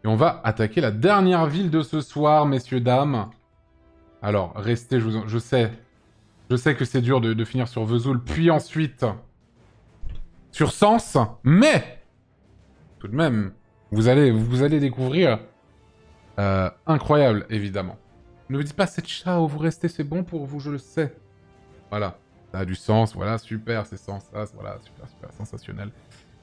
Et on va attaquer la dernière ville de ce soir, messieurs, dames. Alors, restez, je sais. Je sais que c'est dur de finir sur Vesoul, puis ensuite sur Sens, mais tout de même, vous allez découvrir incroyable, évidemment. Ne me dites pas c'est ciao, vous restez, c'est bon pour vous, je le sais. Voilà, ça a du sens, voilà, super, c'est sens, ça, voilà, super, super, sensationnel.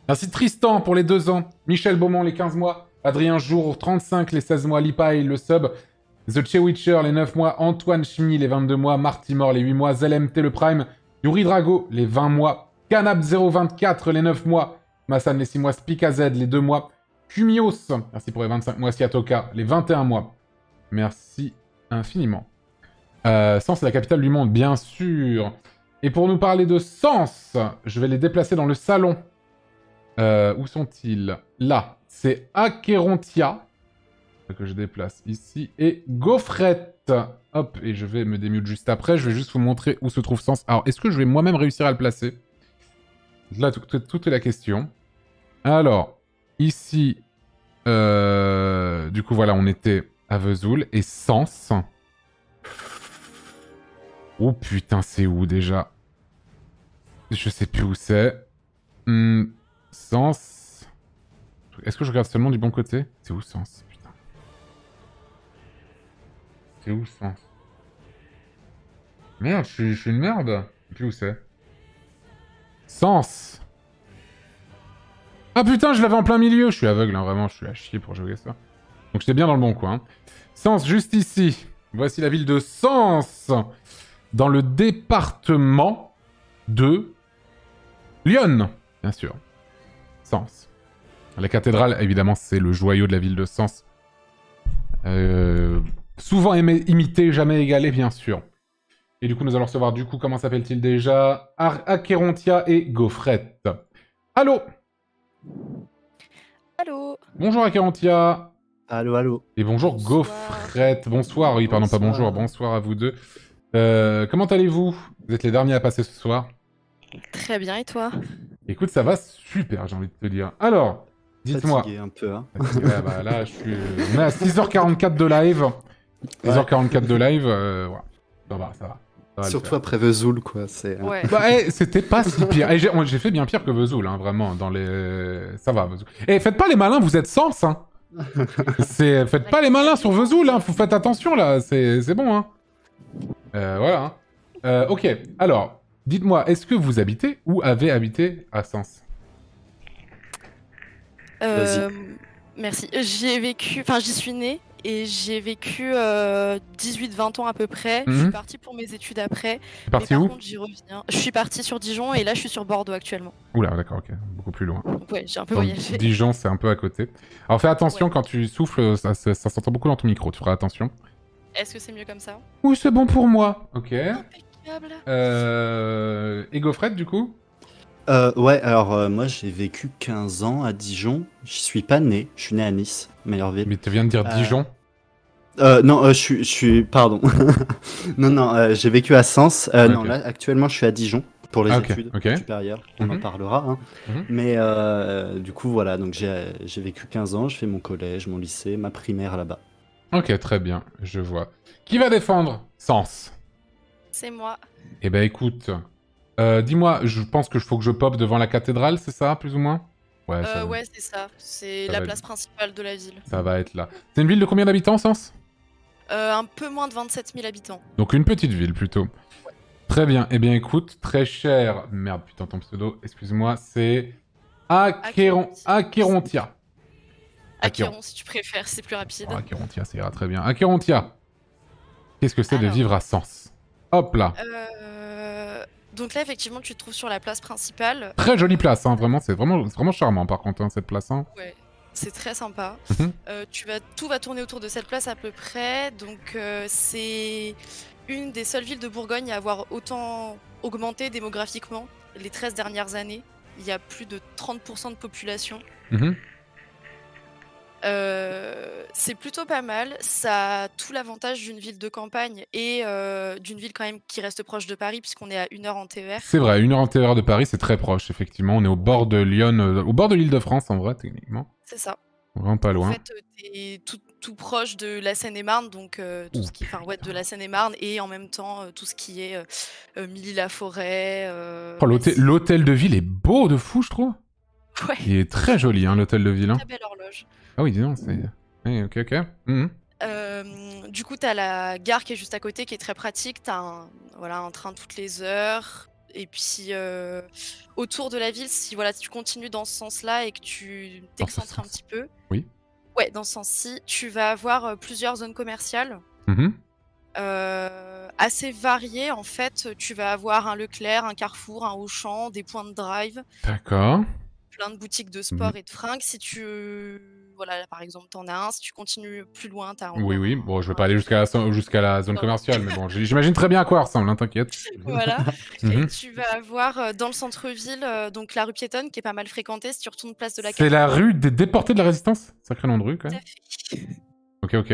Merci Tristan pour les 2 ans, Michel Beaumont les 15 mois, Adrien Jour 35 les 16 mois, Lipaï le sub, The Chewitcher les 9 mois, Antoine Chimny les 22 mois, Martimor les 8 mois, ZLMT le Prime, Yuri Drago les 20 mois, Canap 024 les 9 mois, Massan les 6 mois, Spikaz les 2 mois, Kumios, merci pour les 25 mois, Siatoka les 21 mois. Merci infiniment. Sens est la capitale du monde, bien sûr. Et pour nous parler de Sens, je vais les déplacer dans le salon. Où sont-ils? Là, c'est Acherontia, que je déplace ici, et Gaufrette. Hop, et je vais me démute juste après. Je vais juste vous montrer où se trouve Sens. Alors, est-ce que je vais moi-même réussir à le placer? Là, toute est la question. Alors, ici, du coup, voilà, on était à Vesoul, et Sens... Oh putain, c'est où déjà? Je sais plus où c'est. Sens... Est-ce que je regarde seulement du bon côté? C'est où Sens? Putain. C'est où Sens? Merde, je suis une merde. Je sais plus où c'est. Sens! Ah putain, je l'avais en plein milieu. Je suis aveugle, hein, vraiment, je suis à chier pour jouer ça. Donc j'étais bien dans le bon coin. Sens, juste ici. Voici la ville de Sens, dans le département de Lyon, bien sûr. Sens. La cathédrale, évidemment, c'est le joyau de la ville de Sens. Souvent imité, jamais égalé, bien sûr. Et du coup, nous allons recevoir, du coup, comment s'appelle-t-il déjà? Acherontia et Gaufrette. Allô? Allô? Bonjour Acherontia. Allô, allô. Et bonjour Bonsoir. Gaufrette. Bonsoir, oui, pardon, pas bonjour. Bonsoir à vous deux. Comment allez-vous? Vous êtes les derniers à passer ce soir. Très bien, et toi? Écoute, ça va super, j'ai envie de te dire. Alors, dites-moi. Fatigué un peu, hein. Ouais, bah là, je suis... On est à 6h44 de live. 6h44 de live, voilà. Ça va, ça va. Ça va Surtout après Vesoul, quoi. C'est... Ouais. Bah, c'était pas si pire. Et j'ai fait bien pire que Vesoul, hein, vraiment, dans les... Ça va, Vesoul. Et faites pas les malins, vous êtes Sens, hein. Faites pas les malins sur Vesoul, hein. Vous faites attention, là. C'est bon, hein. Voilà. Hein. Ok, alors, dites-moi, est-ce que vous habitez ou avez habité à Sens? Merci. J'y ai vécu, enfin j'y suis née et j'ai vécu 18-20 ans à peu près. Je suis partie pour mes études après. C'est parti mais par où? contre, j'y reviens. Je suis partie sur Dijon et là je suis sur Bordeaux actuellement. Oula, d'accord, ok. Beaucoup plus loin. Donc ouais, j'ai un peu Donc, voyagé. Dijon, c'est un peu à côté. Alors fais attention, quand tu souffles, ça s'entend beaucoup dans ton micro, tu feras attention. Est-ce que c'est mieux comme ça? Oui, c'est bon pour moi. Ok. Impeccable. Et Gaufrette, du coup? Ouais, alors moi j'ai vécu 15 ans à Dijon. Je suis pas né, je suis né à Nice, meilleure ville. Mais tu viens de dire Dijon? Non, je suis... Pardon. non, j'ai vécu à Sens. Ok. Non, là, actuellement, je suis à Dijon pour les Ok, études ok. supérieures. On en Mhm. parlera. Hein. Mhm. Mais du coup, voilà. Donc, j'ai vécu 15 ans. Je fais mon collège, mon lycée, ma primaire là-bas. Ok, très bien, je vois. Qui va défendre Sens? C'est moi. Eh ben écoute, dis-moi, je pense que faut que je pop devant la cathédrale, c'est ça, plus ou moins? Ouais, ça, Ouais, c'est ça. C'est Ça la va place principale de la ville. ça va être là. C'est une ville de combien d'habitants, Sens? Un peu moins de 27 000 habitants. Donc une petite ville, plutôt. Très bien. Eh bien, écoute, très cher... Merde, putain, ton pseudo, excuse-moi, c'est... Acherontia. Acquéron, si tu préfères, c'est plus rapide. Oh, Acherontia, ça ira très bien. Acherontia, qu'est-ce que c'est de Alors. vivre à Sens? Hop là. Donc là, effectivement, tu te trouves sur la place principale. Très jolie place, hein, vraiment, c'est vraiment charmant, par contre, hein, cette place. Hein. Ouais, c'est très sympa. Mhm. Tout va tourner autour de cette place à peu près. Donc c'est une des seules villes de Bourgogne à avoir autant augmenté démographiquement les 13 dernières années. Il y a plus de 30% de population. Mhm. C'est plutôt pas mal. Ça a tout l'avantage d'une ville de campagne et d'une ville quand même qui reste proche de Paris puisqu'on est à 1 heure en TER. C'est vrai, 1 heure en TER de Paris, c'est très proche, effectivement. On est au bord de Lyon, au bord de l'Île-de-France, en vrai, techniquement. C'est ça. Vraiment pas En loin. fait, t'es tout proche de la Seine-et-Marne, donc tout Ouh, ce qui enfin, ouais, de la Seine-et-Marne et en même temps, tout ce qui est, Milly-la-Forêt, oh, Massy. l'hôtel de ville est beau de fou, je trouve. Ouais, Il est très joli, hein, l'hôtel de ville. Hein. très belle horloge. Ah oui, dis donc, c'est... Oui, ok. Mhm. Du coup, t'as la gare qui est juste à côté, qui est très pratique. T'as un train toutes les heures. Et puis, autour de la ville, si tu continues dans ce sens-là et que tu Dans ce t'excentres un sens. petit peu, Oui. ouais, dans ce sens-ci, tu vas avoir plusieurs zones commerciales Mhm. assez variées. En fait, tu vas avoir un Leclerc, un Carrefour, un Auchan, des points de drive, D'accord. plein de boutiques de Mhm. sport et de fringues. Si tu, voilà, là, par exemple, t'en as un. Si tu continues plus loin, t'as Oui, encore oui. un. Bon, je vais pas aller jusqu'à la zone Non, non. commerciale, mais bon, j'imagine très bien à quoi elle ressemble, hein, t'inquiète. Voilà. Et Mhm. tu vas avoir dans le centre-ville, donc la rue piétonne qui est pas mal fréquentée si tu retournes place de la C'est la Capitole. rue des déportés de la Résistance? Sacré nom de rue, quand Tout même. à fait. Ok.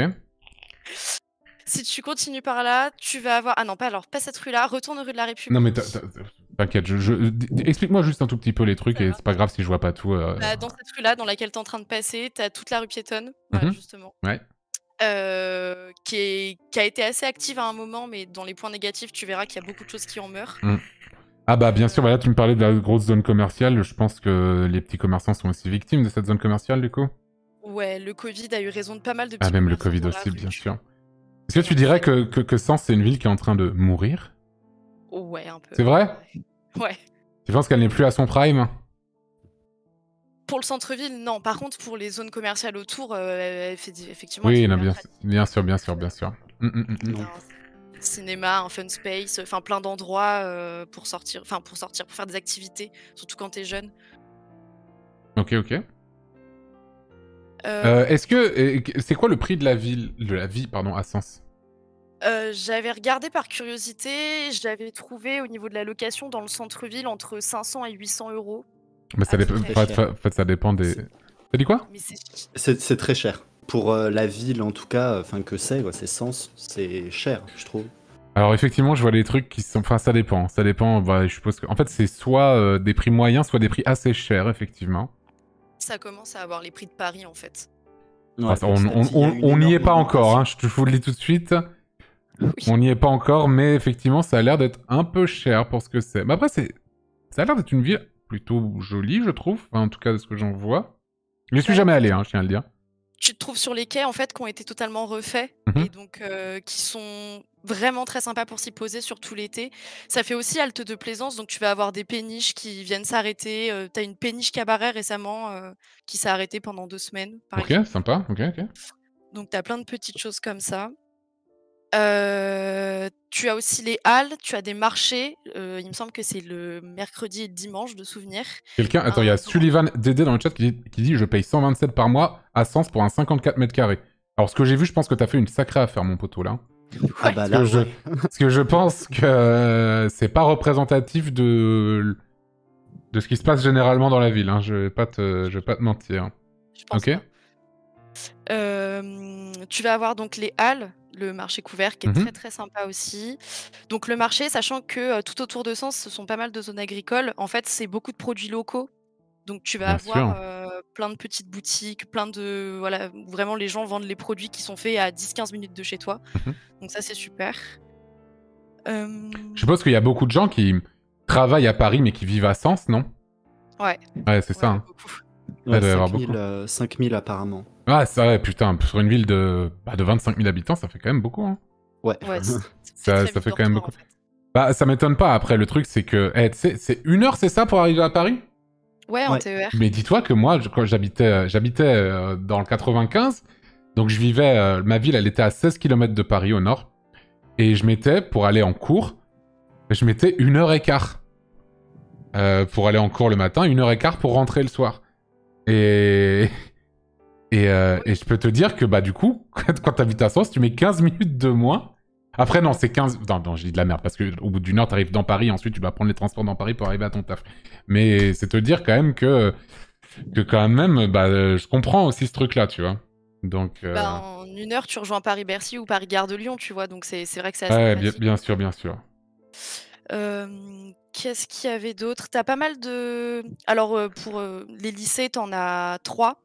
Si tu continues par là, tu vas avoir. Ah non, pas cette rue-là, retourne rue de la Non, mais République. t'inquiète, explique-moi juste un tout petit peu les trucs Ça et va. c'est pas grave si je vois pas tout. Bah, dans cette rue-là, dans laquelle tu es en train de passer, tu as toute la rue piétonne, voilà, Mhm. justement, Ouais. qui a été assez active à un moment, mais dans les points négatifs, tu verras qu'il y a beaucoup de choses qui en meurent. Mm. Ah bah bien sûr, Euh, voilà, tu me parlais de la grosse zone commerciale. Je pense que les petits commerçants sont aussi victimes de cette zone commerciale, du coup. ouais, le Covid a eu raison de pas mal de Ah, petits même le commerçants Covid dans la aussi, rue. bien sûr. Est-ce que tu Ouais, dirais que Sens, c'est une ville qui est en train de mourir? ouais, un peu. C'est vrai? Ouais. Tu penses qu'elle n'est plus à son prime? Pour le centre-ville, non. Par contre, pour les zones commerciales autour, effectivement, elles Oui, sont non, hyper pratiques. bien sûr, bien sûr, bien sûr. T'as un cinéma, un fun space, enfin plein d'endroits pour faire des activités, surtout quand t'es jeune. Ok. Euh, Est-ce que... c'est quoi le prix de la vie, pardon, à Sens? J'avais regardé par curiosité, j'avais trouvé au niveau de la location dans le centre-ville entre 500 et 800 euros Mais à ça peu dépend... près. En fait, ça dépend des... C'est T'as dit quoi? Mais c'est très cher. Pour la ville, en tout cas, enfin que c'est, quoi, c'est Sens, c'est cher, je trouve. Alors effectivement, je vois les trucs qui sont... Enfin, ça dépend. Ça dépend, bah, je suppose que... En fait, c'est soit des prix moyens, soit des prix assez chers, effectivement. ça commence à avoir les prix de Paris en fait. Ouais, Ah, petit à petit, il y a une on n'y est énorme pas encore, hein, augmentation. je vous le dis tout de suite. Oui. On n'y est pas encore, mais effectivement, ça a l'air d'être un peu cher pour ce que c'est. Mais après, ça a l'air d'être une ville plutôt jolie, je trouve. Enfin, en tout cas, de ce que j'en vois. Je suis Bah, jamais allé, hein, je tiens à le dire. tu te trouves sur les quais en fait qui ont été totalement refaits Mhm. et donc qui sont vraiment très sympas pour s'y poser surtout l'été. Ça fait aussi halte de plaisance, donc tu vas avoir des péniches qui viennent s'arrêter. Tu as une péniche cabaret récemment qui s'est arrêtée pendant 2 semaines par Ok, exemple. sympa, ok. Donc tu as plein de petites choses comme ça. Tu as aussi les halles, tu as des marchés, il me semble que c'est le mercredi et le dimanche de souvenir. Attends, il y a Un grand Sullivan Dédé dans le chat qui dit « Je paye 127 par mois à Sens pour un 54 mètres carrés ». Alors, ce que j'ai vu, je pense que t'as fait une sacrée affaire, mon poteau, là. Ah ouais, bah Parce là, que je, ouais. parce que je pense que c'est pas représentatif de ce qui se passe généralement dans la ville. Hein. Je vais pas te mentir. je pense Ok. pas. Tu vas avoir donc les halles, le marché couvert qui est Mhm. très très sympa aussi. Donc le marché, sachant que tout autour de Sens, ce sont pas mal de zones agricoles. En fait, c'est beaucoup de produits locaux. Donc tu vas Bien avoir sûr. plein de petites boutiques, plein de voilà, où vraiment les gens vendent les produits qui sont faits à 10-15 minutes de chez toi. Mhm. Donc ça c'est super. Je suppose qu'il y a beaucoup de gens qui travaillent à Paris mais qui vivent à Sens, non? Ouais, Ouais, c'est ça. ouais, Hein. beaucoup. Ouais, il Ouais, doit y avoir beaucoup. 5000 apparemment. Ah, ça, ouais, putain, sur une ville de 25 000 habitants, ça fait quand même beaucoup. Hein. Ouais. Ouais, ça fait Ça, très ça ville fait quand même dortoir en beaucoup. fait. Bah, ça m'étonne pas. Après, le truc, c'est que, tu sais, c'est 1 heure, c'est ça, pour arriver à Paris? Ouais, en Ouais. TER. Mais dis-toi que moi, quand j'habitais dans le 95, donc je vivais, ma ville, elle était à 16 km de Paris au nord, et je mettais, pour aller en cours, je mettais 1 heure et quart pour aller en cours le matin, 1 heure et quart pour rentrer le soir. Et... et je peux te dire que, bah, du coup, quand t'habites à Sens, tu mets 15 minutes de moins. Après, non, c'est 15... Non, je dis de la merde, parce qu'au bout d'1 heure, t'arrives dans Paris, ensuite, tu dois prendre les transports dans Paris pour arriver à ton taf. Mais c'est te dire quand même que quand même, bah, je comprends aussi ce truc-là, tu vois. Donc, Bah, en 1 heure, tu rejoins Paris-Bercy ou Paris-Gare de Lyon, tu vois, donc c'est vrai que c'est assez ouais, pratique. bien sûr, bien sûr. Qu'est-ce qu'il y avait d'autre? Tu as pas mal de alors, pour, les lycées, tu en as 3.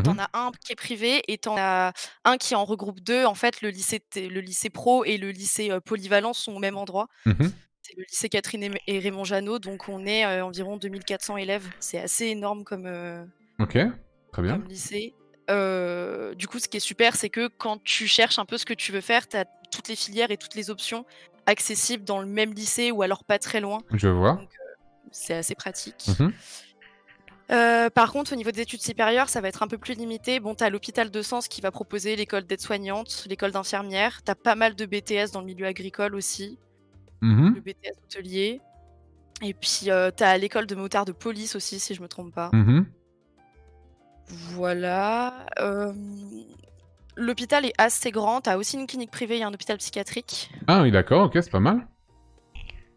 T'en as un qui est privé et t'en as un qui en regroupe 2. En fait, le lycée pro et le lycée, polyvalent sont au même endroit. Mhm. C'est le lycée Catherine et Raymond Jeannot, donc on est, environ 2400 élèves. C'est assez énorme comme, Ok, très bien. comme lycée. Du coup, ce qui est super, c'est que quand tu cherches un peu ce que tu veux faire, tu as toutes les filières et toutes les options accessibles dans le même lycée ou alors pas très loin. Je vois. Donc, c'est assez pratique. Mhm. Par contre, au niveau des études supérieures, ça va être un peu plus limité. Bon, tu as l'hôpital de Sens qui va proposer l'école d'aide-soignante, l'école d'infirmière. Tu as pas mal de BTS dans le milieu agricole aussi, Mhm. le BTS hôtelier. Et puis, tu as l'école de motard de police aussi, si je me trompe pas. Mhm. Voilà. L'hôpital est assez grand. Tu as aussi une clinique privée et un hôpital psychiatrique. Ah oui, d'accord, ok, c'est pas mal.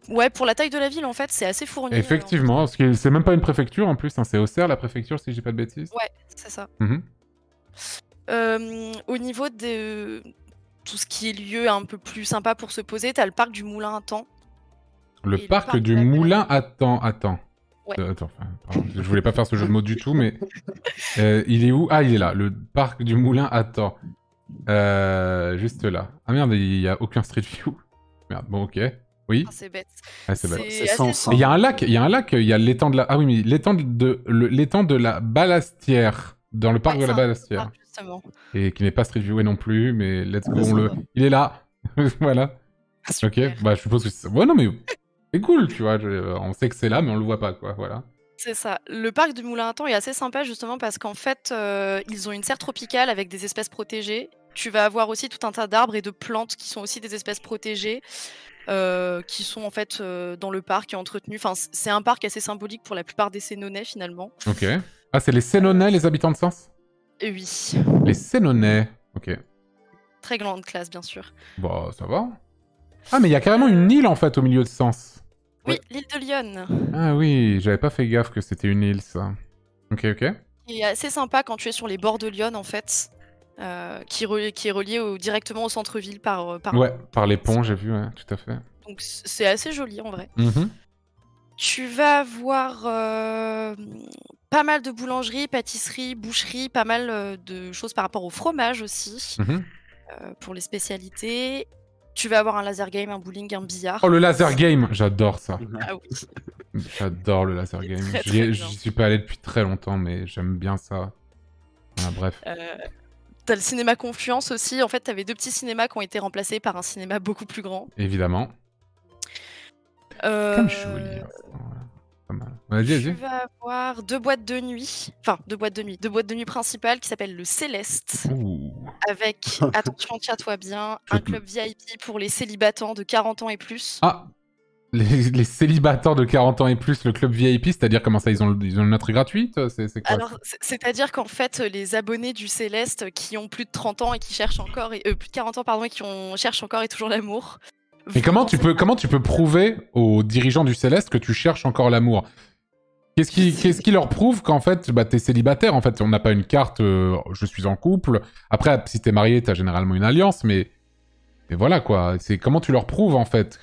Ouais, pour la taille de la ville, en fait, c'est assez fourni. Effectivement, parce que c'est même pas une préfecture en plus, hein, c'est Auxerre la préfecture si je dis pas de bêtises. Ouais, c'est ça. Mhm. Au niveau de tout ce qui est lieu un peu plus sympa pour se poser, t'as le parc du Moulin à Temps. Le Et le parc parc du de la Moulin attends. Ouais. Attends, pardon, je voulais pas faire ce jeu de mots du tout, mais il est où? Ah, il est là, le parc du Moulin attends. Juste là. Ah merde, il y a aucun Street View. Merde, bon ok. Oui. Ah, c'est bête. Ah, c'est bête. C'est assez Sens, Mais il y a un lac, il y a l'étang de la... Ah oui, mais l'étang de la Balastière, dans le parc Ouais, de la c'est un Balastière. parc, justement. Et qui n'est pas Street View non plus, mais let's go, Ah, ça va. il est là. Voilà. Super. Ok, bah je suppose que c'est... Ouais, non mais... C'est cool, tu vois, on sait que c'est là, mais on le voit pas, quoi, voilà. C'est ça. Le parc du Moulin à Temps est assez sympa justement parce qu'en fait, ils ont une serre tropicale avec des espèces protégées. Tu vas avoir aussi tout un tas d'arbres et de plantes qui sont aussi des espèces protégées, qui sont en fait dans le parc et entretenues. Enfin, c'est un parc assez symbolique pour la plupart des Sénonais finalement. Ok. Ah, c'est les Sénonais, les habitants de Sens? Et oui, Les Sénonais. Ok. très grande classe bien sûr. Bah, ça va. Ah, mais il y a carrément une île, en fait, au milieu de Sens. Oui, l'île de Lyon. Ah oui, j'avais pas fait gaffe que c'était une île, ça. Ok, ok. Qui est assez sympa quand tu es sur les bords de Lyon en fait, qui est relié directement au centre-ville par Ouais, par les ponts, j'ai vu, ouais, tout à fait. Donc c'est assez joli en vrai. Mhm. Tu vas avoir pas mal de boulangeries, pâtisseries, boucheries, pas mal de choses par rapport au fromage aussi, Mhm. pour les spécialités. Tu vas avoir un laser game, un bowling, un billard. Oh, le laser game, j'adore ça. Ah oui. J'adore le laser game. Très, très bien. J'y suis pas allé depuis très longtemps, mais j'aime bien ça. Ah, bref. T'as le cinéma Confluence aussi. En fait, t'avais 2 petits cinémas qui ont été remplacés par un cinéma beaucoup plus grand. Évidemment. Euh, Comme je voulais dire. Voilà. Pas mal. Vas-y, Tu vas-y. vas avoir 2 boîtes de nuit. Enfin, 2 boîtes de nuit. 2 boîtes de nuit principales qui s'appellent le Céleste. Ouh. Avec, attention, tiens-toi bien, un club VIP pour les célibatants de 40 ans et plus. Ah, les célibataires de 40 ans et plus, le club VIP, c'est-à-dire comment ça, ils ont une entrée gratuite? C'est quoi? Alors, c'est-à-dire qu'en fait, les abonnés du Céleste qui ont plus de 30 ans et qui cherchent encore, plus de 40 ans, pardon, et cherchent encore et toujours l'amour. Mais comment tu peux prouver aux dirigeants du Céleste que tu cherches encore l'amour? Qu'est-ce qui leur prouve qu'en fait, bah, t'es célibataire? En fait, on n'a pas une carte, je suis en couple. Après, si t'es marié, t'as généralement une alliance, mais voilà quoi. C'est comment tu leur prouves en fait?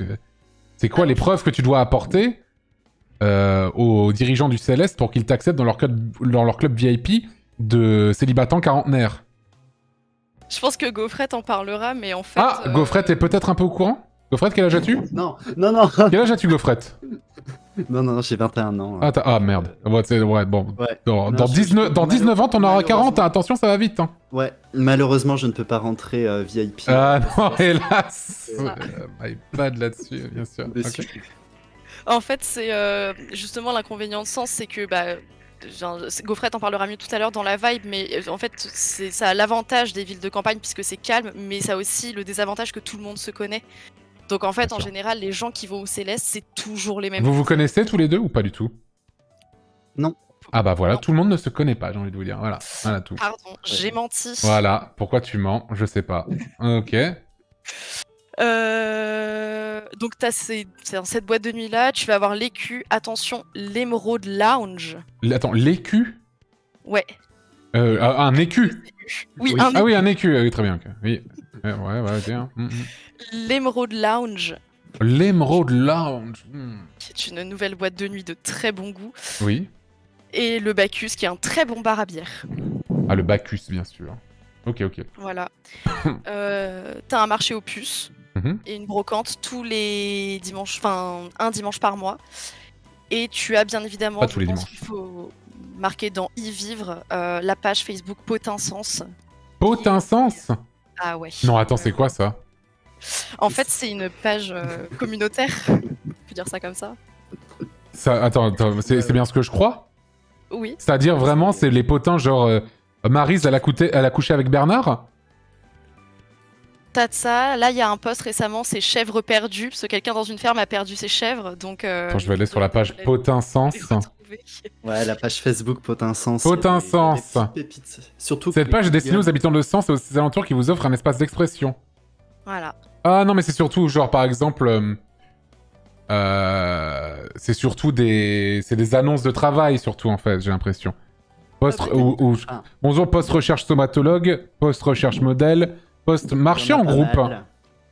C'est quoi les preuves que tu dois apporter aux dirigeants du Céleste pour qu'ils t'acceptent dans leur club VIP de célibatants quarantenaires? Je pense que Gaufrette en parlera, mais en fait... Ah, Gaufrette est peut-être un peu au courant? Gaufrette, quel âge as-tu? Non. Quel âge as-tu, Gaufrette? Non, j'ai 21 ans. Ah merde. Ouais, bon. Ouais. Dans Non, 19 ans, t'en auras 40, attention, ça va vite. Hein. Ouais, malheureusement, je ne peux pas rentrer VIP. Ah non, hélas. My bad là-dessus, bien sûr. Dessus. Ok. En fait, c'est justement l'inconvénient de Sens, c'est que... Gaufrette en parlera mieux tout à l'heure dans la vibe, mais en fait, ça a l'avantage des villes de campagne puisque c'est calme, mais ça a aussi le désavantage que tout le monde se connaît. Donc en fait, Bien en sûr. général, les gens qui vont au Céleste, c'est toujours les mêmes. Vous connaissez tous les deux ou pas du tout? Non. Ah bah voilà, Non. tout le monde ne se connaît pas, j'ai envie de vous dire. Voilà tout. Pardon, j'ai menti. Voilà, pourquoi tu mens? Je sais pas. Ok. Donc c'est dans cette boîte de nuit là, tu vas avoir l'écu, attention, l'Emerald Lounge. Attends, l'écu? Ouais. Un écu? Oui, Oui. un Ah oui, un écu, oui, très bien. Ok. Oui. Ouais, tiens. l'Emerald Lounge, L'Emerald Lounge. qui est une nouvelle boîte de nuit de très bon goût. Oui. Et le Bacchus, qui est un très bon bar à bière. Ah, le Bacchus, bien sûr. Ok. Voilà. T'as un marché aux puces Mhm. et une brocante tous les dimanches, enfin un dimanche par mois. Et tu as bien évidemment, Pas tous je les pense dimanches. qu'il faut marquer dans y vivre la page Facebook Potinsens. Potinsens? Ah ouais. Non, attends, c'est quoi ça? En fait, c'est une page communautaire. On peut dire ça comme ça. Attends, c'est bien ce que je crois? Oui. C'est-à-dire vraiment, c'est les potins genre... Maryse, elle a couché avec Bernard? T'as de ça. Là, il y a un post récemment, c'est chèvres perdues, parce que quelqu'un dans une ferme a perdu ses chèvres. Donc, Attends, je vais aller sur la page Potinsens. Ouais, la page Facebook Potinsens. Potinsens. Il y a des petites pépites. Surtout Cette page est destinée aux habitants de Sens et aux alentours qui vous offre un espace d'expression. Voilà. Ah non, mais c'est surtout, genre, par exemple... c'est surtout des... C'est des annonces de travail, surtout, en fait, j'ai l'impression. Bonjour, post-recherche stomatologue, post-recherche modèle, post-marché en groupe.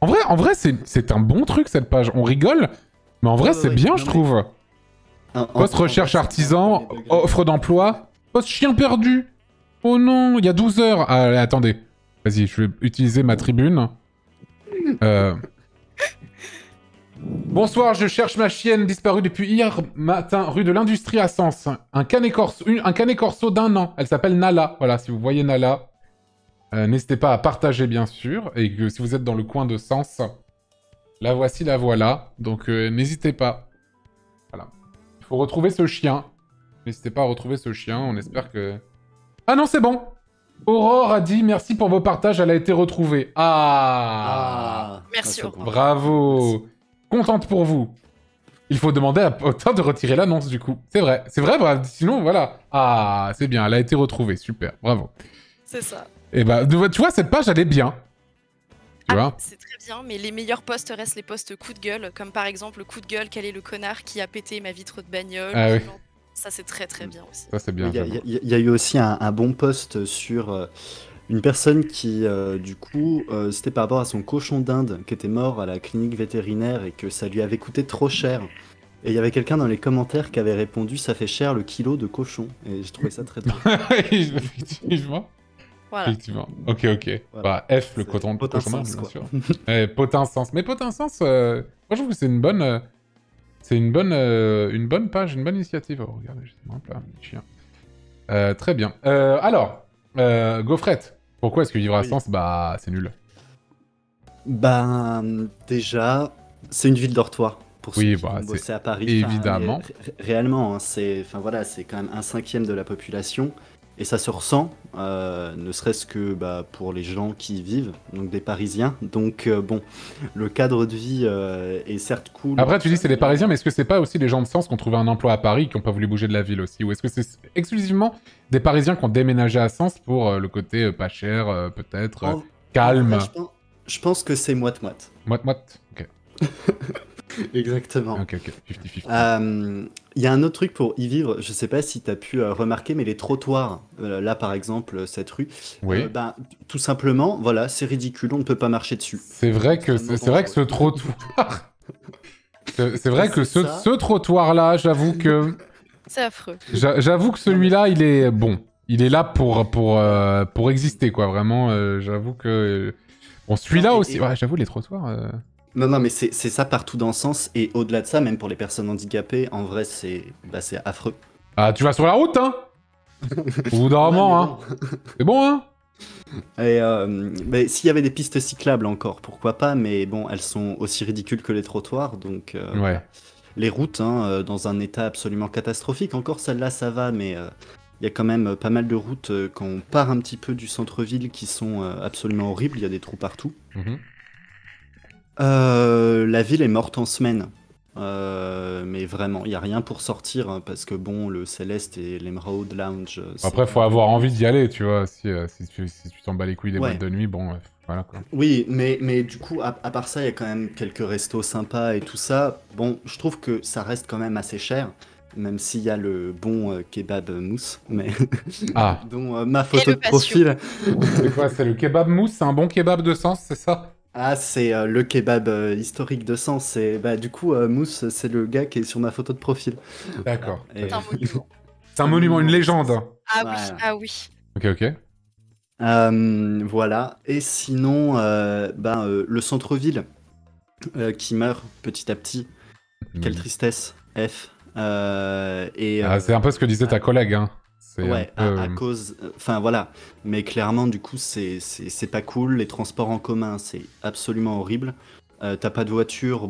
En vrai c'est un bon truc, cette page. On rigole, mais en vrai, c'est bien, je trouve. Post-recherche artisan, offre d'emploi, post-chien perdu. Oh non, il y a 12 heures. Ah, attendez. Vas-y, je vais utiliser ma tribune. Bonsoir, je cherche ma chienne disparue depuis hier matin, rue de l'Industrie à Sens. Un canet corso d'un an. Elle s'appelle Nala. Voilà, si vous voyez Nala, n'hésitez pas à partager, bien sûr. Et que si vous êtes dans le coin de Sens, la voici, la voilà. Donc, n'hésitez pas. Voilà. Il faut retrouver ce chien. N'hésitez pas à retrouver ce chien. On espère que... Ah non, c'est bon. Aurore a dit merci pour vos partages, elle a été retrouvée. Ah, merci. Bravo. Contente pour vous. Il faut demander à Potin de retirer l'annonce, du coup. C'est vrai, bravo. Sinon, voilà. Ah, c'est bien, elle a été retrouvée. Super, bravo. C'est ça. Et bah, tu vois, cette page, elle est bien. Tu vois, c'est très bien, mais les meilleurs posts restent les posts coup de gueule, comme par exemple coup de gueule, quel est le connard qui a pété ma vitre de bagnole. Ah oui. Ça, c'est très très bien aussi. Ça, c'est bien. Il y a eu aussi un bon post sur une personne qui, du coup, c'était par rapport à son cochon d'Inde qui était mort à la clinique vétérinaire et que ça lui avait coûté trop cher. Et il y avait quelqu'un dans les commentaires qui avait répondu « ça fait cher le kilo de cochon ». Et j'ai trouvé ça très drôle. Effectivement. Voilà. Effectivement. Ok. Voilà. Bah, F, le cochon d'Inde, bien sûr. Potinsens. Mais Potinsens, moi, je trouve que c'est une bonne... C'est une bonne page, une bonne initiative. Oh, regardez, justement, un petit chien. Très bien. Alors, Gaufrette, pourquoi est-ce que vivre à Sens, bah, c'est nul? Ben, déjà, c'est une ville dortoir. Pour ceux qui vont bosser à Paris. Évidemment. Réellement, hein, c'est quand même 1/5 de la population. Et ça se ressent, ne serait-ce que pour les gens qui y vivent, donc des Parisiens. Donc bon, le cadre de vie est certes cool. Après, tu dis c'est les Parisiens, mais est-ce que c'est pas aussi les gens de Sens qui ont trouvé un emploi à Paris et qui n'ont pas voulu bouger de la ville aussi? Ou est-ce que c'est exclusivement des Parisiens qui ont déménagé à Sens pour le côté pas cher, peut-être, calme? Je pense que c'est moite-moite. Moite-moite, ok. Exactement. Ok, 50-50. Il y a un autre truc pour y vivre, je sais pas si tu as pu remarquer, mais les trottoirs, là par exemple, cette rue, oui. Tout simplement, voilà, c'est ridicule, on ne peut pas marcher dessus. C'est vrai que ce trottoir... c'est vrai que ce trottoir-là, j'avoue que... C'est affreux. J'avoue que celui-là, il est bon. Il est là pour exister, quoi. Vraiment, j'avoue que... Bon, celui-là aussi... Ouais, j'avoue, les trottoirs... Non, mais c'est ça partout dans le sens, et au-delà de ça, même pour les personnes handicapées, en vrai, c'est affreux. Ah, tu vas sur la route, hein? Au bout d'un moment, hein? C'est bon, hein? Et s'il y avait des pistes cyclables encore, pourquoi pas, mais bon, elles sont aussi ridicules que les trottoirs, donc... ouais. Les routes, hein, dans un état absolument catastrophique, encore celle-là, ça va, mais... Il y a quand même pas mal de routes quand on part un petit peu du centre-ville qui sont absolument horribles, il y a des trous partout. La ville est morte en semaine, mais vraiment, il n'y a rien pour sortir, hein, parce que bon, le Céleste et l'Emerald Lounge... Après, faut avoir envie d'y aller, tu vois, si tu t'en bats les couilles des boîtes de nuit, bon, voilà quoi. Oui, mais du coup, à part ça, il y a quand même quelques restos sympas et tout ça. Bon, je trouve que ça reste quand même assez cher, même s'il y a le bon kebab mousse, mais... dont ma photo de profil... C'est quoi, c'est le kebab mousse? C'est un bon kebab de Sens, c'est ça? Ah, c'est le kebab historique de Sens. Du coup, Mousse, c'est le gars qui est sur ma photo de profil. D'accord. C'est un monument. C'est un monument, une légende. Ah oui. Ok. Voilà. Et sinon, le centre-ville qui meurt petit à petit. Quelle tristesse, F. C'est un peu ce que disait ta collègue, hein. C'est Ouais, un peu... à cause. Enfin voilà. Mais clairement, du coup, c'est pas cool. Les transports en commun, c'est absolument horrible. T'as pas de voiture,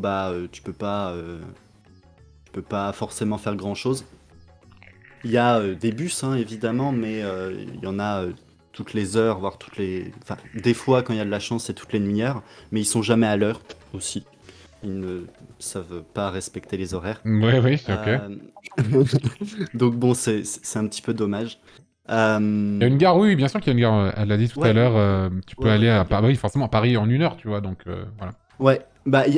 tu peux pas forcément faire grand chose. Il y a des bus, hein, évidemment, mais il y en a toutes les heures, voire toutes les. Enfin, des fois, quand il y a de la chance, c'est toutes les demi-heures, mais ils sont jamais à l'heure aussi. Ils ne savent pas respecter les horaires. Oui, oui, ok. Donc bon, c'est un petit peu dommage. Il y a une gare, oui, bien sûr qu'il y a une gare. Elle l'a dit tout à Ouais. l'heure. Tu peux Ouais, aller à ok. Paris, forcément à Paris en 1 heure, tu vois, donc voilà. Ouais,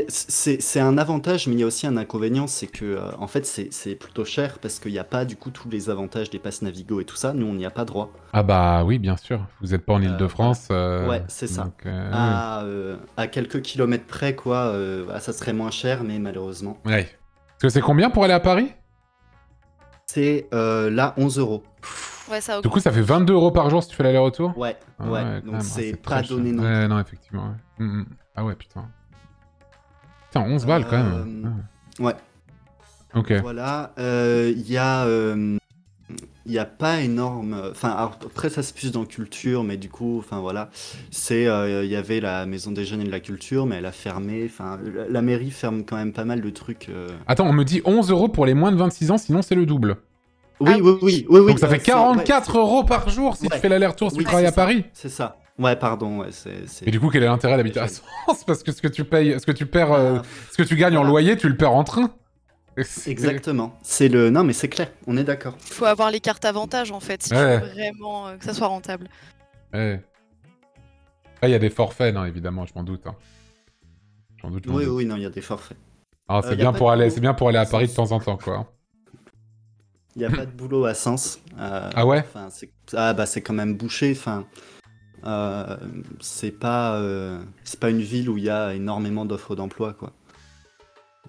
c'est un avantage, mais il y a aussi un inconvénient, c'est que en fait c'est plutôt cher parce qu'il n'y a pas du coup tous les avantages des passes Navigo et tout ça. Nous, on n'y a pas droit. Ah bah oui, bien sûr. Vous n'êtes pas en Voilà. Île-de-France. Ouais, c'est ça. Donc, À quelques kilomètres près, quoi, voilà, ça serait moins cher, mais malheureusement. ouais. Parce que c'est combien pour aller à Paris? C'est là 11 euros. Ouais, ça Du coup, augmente. ça fait 22 € par jour si tu fais l'aller-retour? Ouais, Ah ouais. quand Donc même, c'est très pas cher. donné non Ouais, plus. non, effectivement. Ouais. Ah ouais, putain. Putain, 11 balles quand même. Ouais, Ok. voilà. Il y a pas énorme. Enfin, alors, après, ça c'est plus dans culture, mais du coup, enfin voilà. Il y avait la maison des jeunes et de la culture, mais elle a fermé. Enfin, la mairie ferme quand même pas mal de trucs. Attends, on me dit 11 € pour les moins de 26 ans, sinon c'est le double. Oui, Ah oui. Donc ça fait c'est- 44 € par jour si tu Ouais. fais l'aller-retour si Oui, tu travailles c'est à Paris. C'est ça. Ouais, pardon. Ouais, Et du coup, quel est l'intérêt d'habiter à Sens? Parce que ce que tu payes, ce que tu perds, Ah, ce que tu gagnes en voilà. loyer, tu le perds en train. Exactement. C'est le. Non, mais c'est clair. On est d'accord. Il faut avoir les cartes avantages en fait, si Ouais. tu veux vraiment que ça soit rentable. Ouais. Là, il y a des forfaits, non, évidemment, je m'en doute. Hein. Je m'en doute. Oui, non, il y a des forfaits. Alors, c'est y a bien pas pour de aller, boulot. c'est bien pour aller à Paris de Sens. temps en temps, quoi. Il n'y a pas de boulot à Sens. Ah ouais? Enfin, c'est quand même bouché. Enfin, c'est pas une ville où il y a énormément d'offres d'emploi, quoi.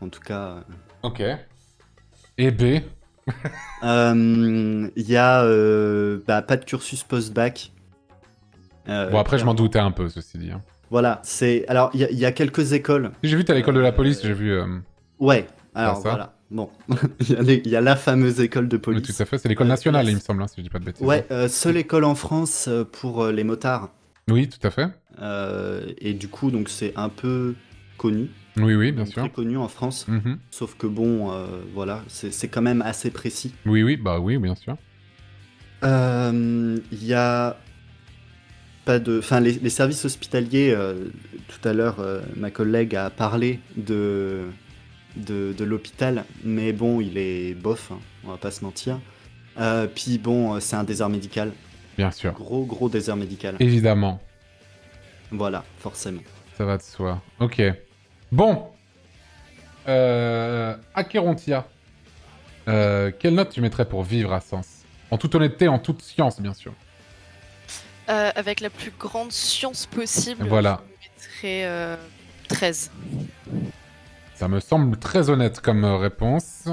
En tout cas, Ok. Et B. il y a pas de cursus post-bac. Bon, après, je m'en clairement. doutais un peu, ceci dit. Hein. Voilà, alors il y a quelques écoles. J'ai vu, t'as l'école de la police, j'ai vu. Ouais, alors ça. voilà. Bon, il y a la fameuse école de Oui, police. tout à fait, c'est l'école nationale, la- il me semble, hein, si je dis pas de bêtises. Ouais, seule école en France pour les motards. Oui, tout à fait. Et du coup, donc c'est un peu connu, Oui, oui, bien sûr. très connu en France. Mhm. Sauf que bon, voilà, c'est quand même assez précis. Oui, oui, bah oui, bien sûr. Il y a pas de, enfin les services hospitaliers. Tout à l'heure, ma collègue a parlé de l'hôpital, mais bon, il est bof, hein, on va pas se mentir. Puis bon, c'est un désert médical, Bien sûr. gros désert médical. Évidemment, Voilà, forcément. ça va de soi. Ok. Bon. Acherontia. Quelle note tu mettrais pour vivre à Sens? En toute honnêteté, en toute science, bien sûr. Avec la plus grande science possible, Voilà. je mettrais 13. Ça me semble très honnête comme réponse.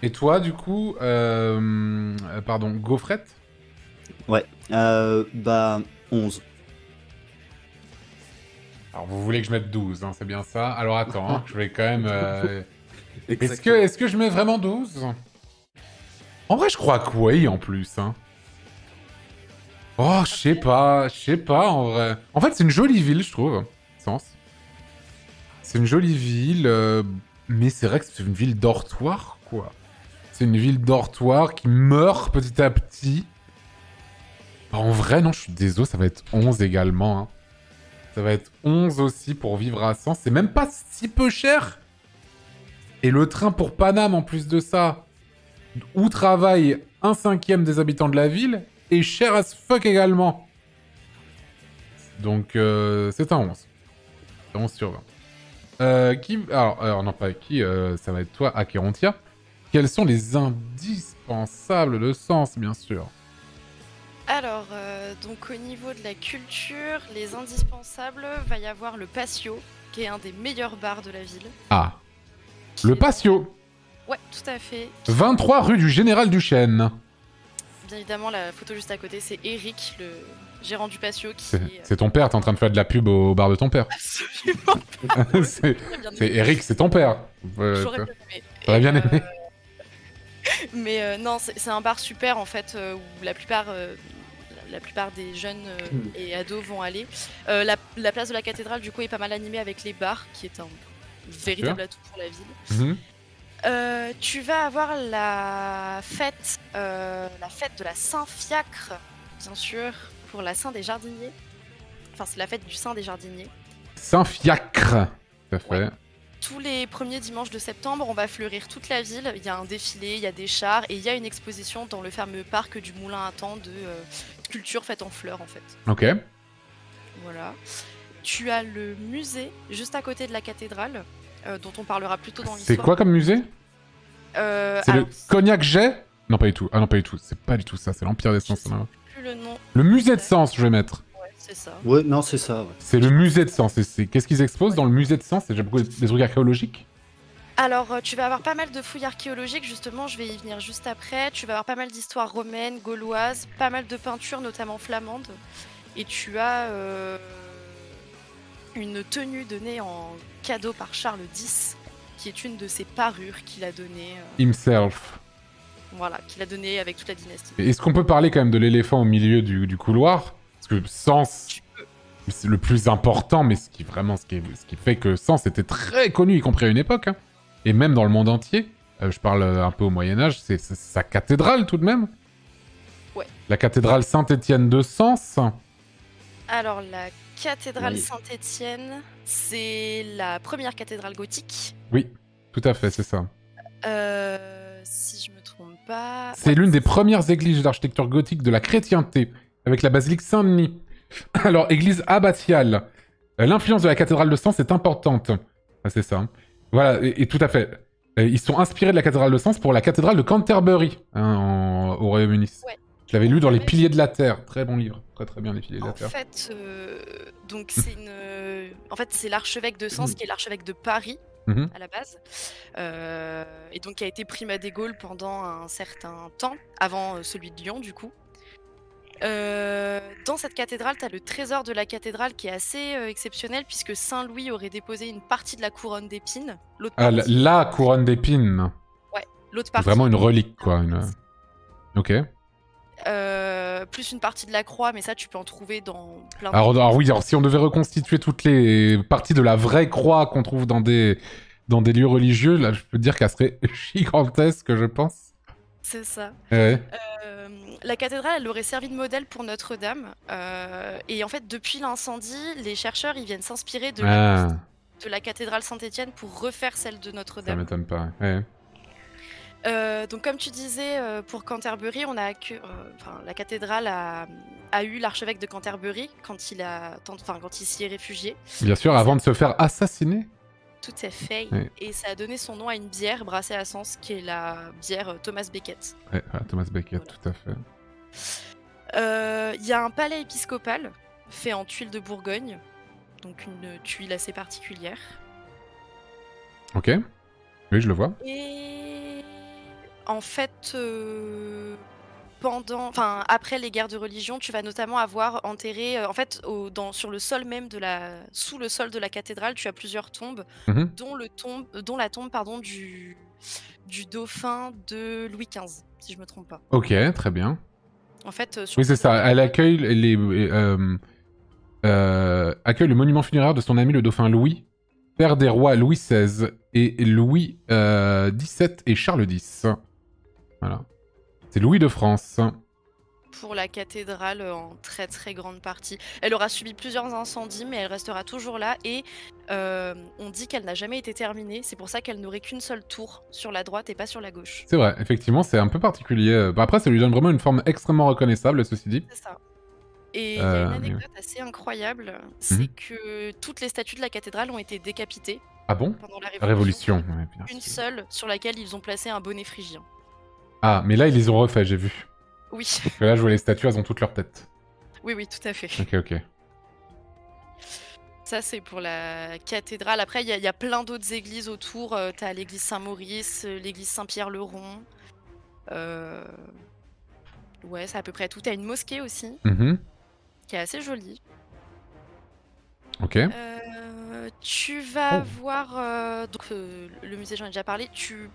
Et toi, du coup, pardon, Gaufrette? Ouais, 11. Alors, vous voulez que je mette 12, hein, c'est bien ça? Alors, attends, hein, je vais quand même... Est-ce Exactement. que je mets vraiment 12? En vrai, je crois que oui, en plus. Hein. Oh, je sais pas, en vrai. En fait, c'est une jolie ville, je trouve, Sens. C'est une jolie ville, mais c'est vrai que c'est une ville dortoir, quoi. C'est une ville dortoir qui meurt petit à petit. En vrai, non, je suis désolé, ça va être 11 également. Hein. Ça va être 11 aussi pour vivre à Sens. C'est même pas si peu cher. Et le train pour Paname, en plus de ça, où travaille 1/5 des habitants de la ville, est cher as fuck également. Donc, c'est un 11. C'est 11 sur 20. Alors, non, pas qui, ça va être toi, Acherontia. Quels sont les indispensables de Sens, bien sûr? Alors, donc au niveau de la culture, les indispensables, va y avoir le Patio, qui est un des meilleurs bars de la ville. Ah, qui le est- Patio. Ouais, tout à fait. 23 rue du Général Duchesne. bien évidemment, la photo juste à côté, c'est Eric, le gérant du patio qui C'est ton père, t'es en train de faire de la pub au bar de ton père. absolument c'est bien c'est aimé. Eric, c'est ton père. J'aurais bien aimé. T'aurais bien Et, aimé. mais non, c'est un bar super en fait où la plupart des jeunes et ados vont aller. La place de la cathédrale du coup est pas mal animée avec les bars, qui est un véritable atout pour la ville. Mhm. Tu vas avoir la fête de la Saint-Fiacre, bien sûr, pour la Saint des Jardiniers. Enfin, c'est la fête du Saint des Jardiniers. Saint-Fiacre. Tout à fait. Ouais. Tous les premiers dimanches de septembre, on va fleurir toute la ville. Il y a un défilé, il y a des chars et il y a une exposition dans le fameux parc du Moulin à Temps de sculptures faites en fleurs en fait. Ok. Voilà. Tu as le musée juste à côté de la cathédrale, dont on parlera plus tôt dans l'histoire. C'est quoi comme musée? C'est le Cognac Jet? Non, pas du tout. Ah non, pas du tout. C'est pas du tout ça. C'est l'Empire des Je Sens. sais plus le nom. Le musée de Sens, je vais mettre. Ouais, c'est ça. Ouais, non, c'est ça. Ouais. C'est le musée de Sens. Qu'est-ce qu'ils exposent dans le musée de Sens? C'est déjà beaucoup des trucs archéologiques? Alors, tu vas avoir pas mal de fouilles archéologiques, justement, je vais y venir juste après. Tu vas avoir pas mal d'histoires romaines, gauloises, pas mal de peintures, notamment flamandes. Et tu as une tenue donnée en cadeau par Charles X, qui est une de ses parures qu'il a donnée. Himself. Voilà, qu'il a donnée avec toute la dynastie. Est-ce qu'on peut parler quand même de l'éléphant au milieu du couloir? Parce que Sens, c'est le plus important, mais ce qui fait que Sens était très connu, y compris à une époque, hein. Et même dans le monde entier, je parle un peu au Moyen-Âge, c'est sa cathédrale tout de même. Ouais. La cathédrale Saint-Étienne de Sens. Alors, la cathédrale Oui. Saint-Étienne, c'est la première cathédrale gothique. Oui, tout à fait, c'est ça. Si je me trompe pas. C'est l'une des premières églises d'architecture gothique de la chrétienté, avec la basilique Saint-Denis. Alors, église abbatiale. L'influence de la cathédrale de Sens est importante. Ah, c'est ça. Hein. Voilà, et tout à fait. Ils sont inspirés de la cathédrale de Sens pour la cathédrale de Canterbury, hein, au Royaume-Uni. Ouais. Je l'avais lu dans Les Piliers de la Terre. Très bon livre. Très très bien, Les Piliers de la En Terre. fait, donc c'est c'est l'archevêque de Sens qui est l'archevêque de Paris Mhm. à la base, et donc qui a été primat des Gaules pendant un certain temps, avant celui de Lyon du coup. Dans cette cathédrale, tu as le trésor de la cathédrale qui est assez exceptionnel puisque Saint Louis aurait déposé une partie de la couronne d'épines. L'autre Ah, partie, la couronne d'épines. l'autre C'est partie, vraiment une relique, quoi. Ok. plus une partie de la croix, mais ça tu peux en trouver dans plein de... Alors oui, alors si on devait reconstituer toutes les parties de la vraie croix qu'on trouve dans des lieux religieux, là, je peux dire qu'elle serait gigantesque, je pense. C'est ça. Ouais. La cathédrale, elle aurait servi de modèle pour Notre-Dame. Et en fait, depuis l'incendie, les chercheurs ils viennent s'inspirer de la cathédrale Saint-Étienne pour refaire celle de Ça Notre-Dame. m'étonne pas. Ouais. Donc, comme tu disais, pour Canterbury, la cathédrale a eu l'archevêque de Canterbury quand il s'y est réfugié. Bien sûr, avant de se faire assassiner. Tout est fait. Ouais. Et ça a donné son nom à une bière brassée à Sens, qui est la bière Thomas Becket. Ouais, voilà, Thomas Becket, Voilà. tout à fait. Il y a un palais épiscopal fait en tuiles de Bourgogne, donc une tuile assez particulière. Ok. Oui, je le vois. Et en fait, après les guerres de religion, tu vas notamment avoir enterré, sur le sol même sous le sol de la cathédrale, tu as plusieurs tombes, Mhm. dont la tombe du dauphin de Louis XV, si je me trompe pas. Ok, très bien. En fait, Oui, c'est ça. Elle accueille accueille le monument funéraire de son ami le dauphin Louis, père des rois Louis XVI et Louis XVII et Charles X. Voilà. C'est Louis de France. pour la cathédrale en très très grande partie. Elle aura subi plusieurs incendies, mais elle restera toujours là et on dit qu'elle n'a jamais été terminée. C'est pour ça qu'elle n'aurait qu'une seule tour sur la droite et pas sur la gauche. C'est vrai, effectivement, c'est un peu particulier. Bah, après, ça lui donne vraiment une forme extrêmement reconnaissable, ceci dit. C'est ça. Et il y a une mais anecdote assez incroyable, c'est que toutes les statues de la cathédrale ont été décapitées Ah bon? pendant la Révolution. Ouais, bien Une sûr. seule sur laquelle ils ont placé un bonnet phrygien. Ah, mais là, ils les ont refait, j'ai vu. Oui, Parce que là, je vois les statues, elles ont toutes leur tête. oui, tout à fait. Ok, ok. Ça, c'est pour la cathédrale. Après, il y a plein d'autres églises autour. T'as l'église Saint-Maurice, l'église Saint-Pierre-le-Rond. Ouais, c'est à peu près tout. T'as une mosquée aussi, Mhm. qui est assez jolie. Ok. Tu vas Oh. voir donc le musée, j'en ai déjà parlé.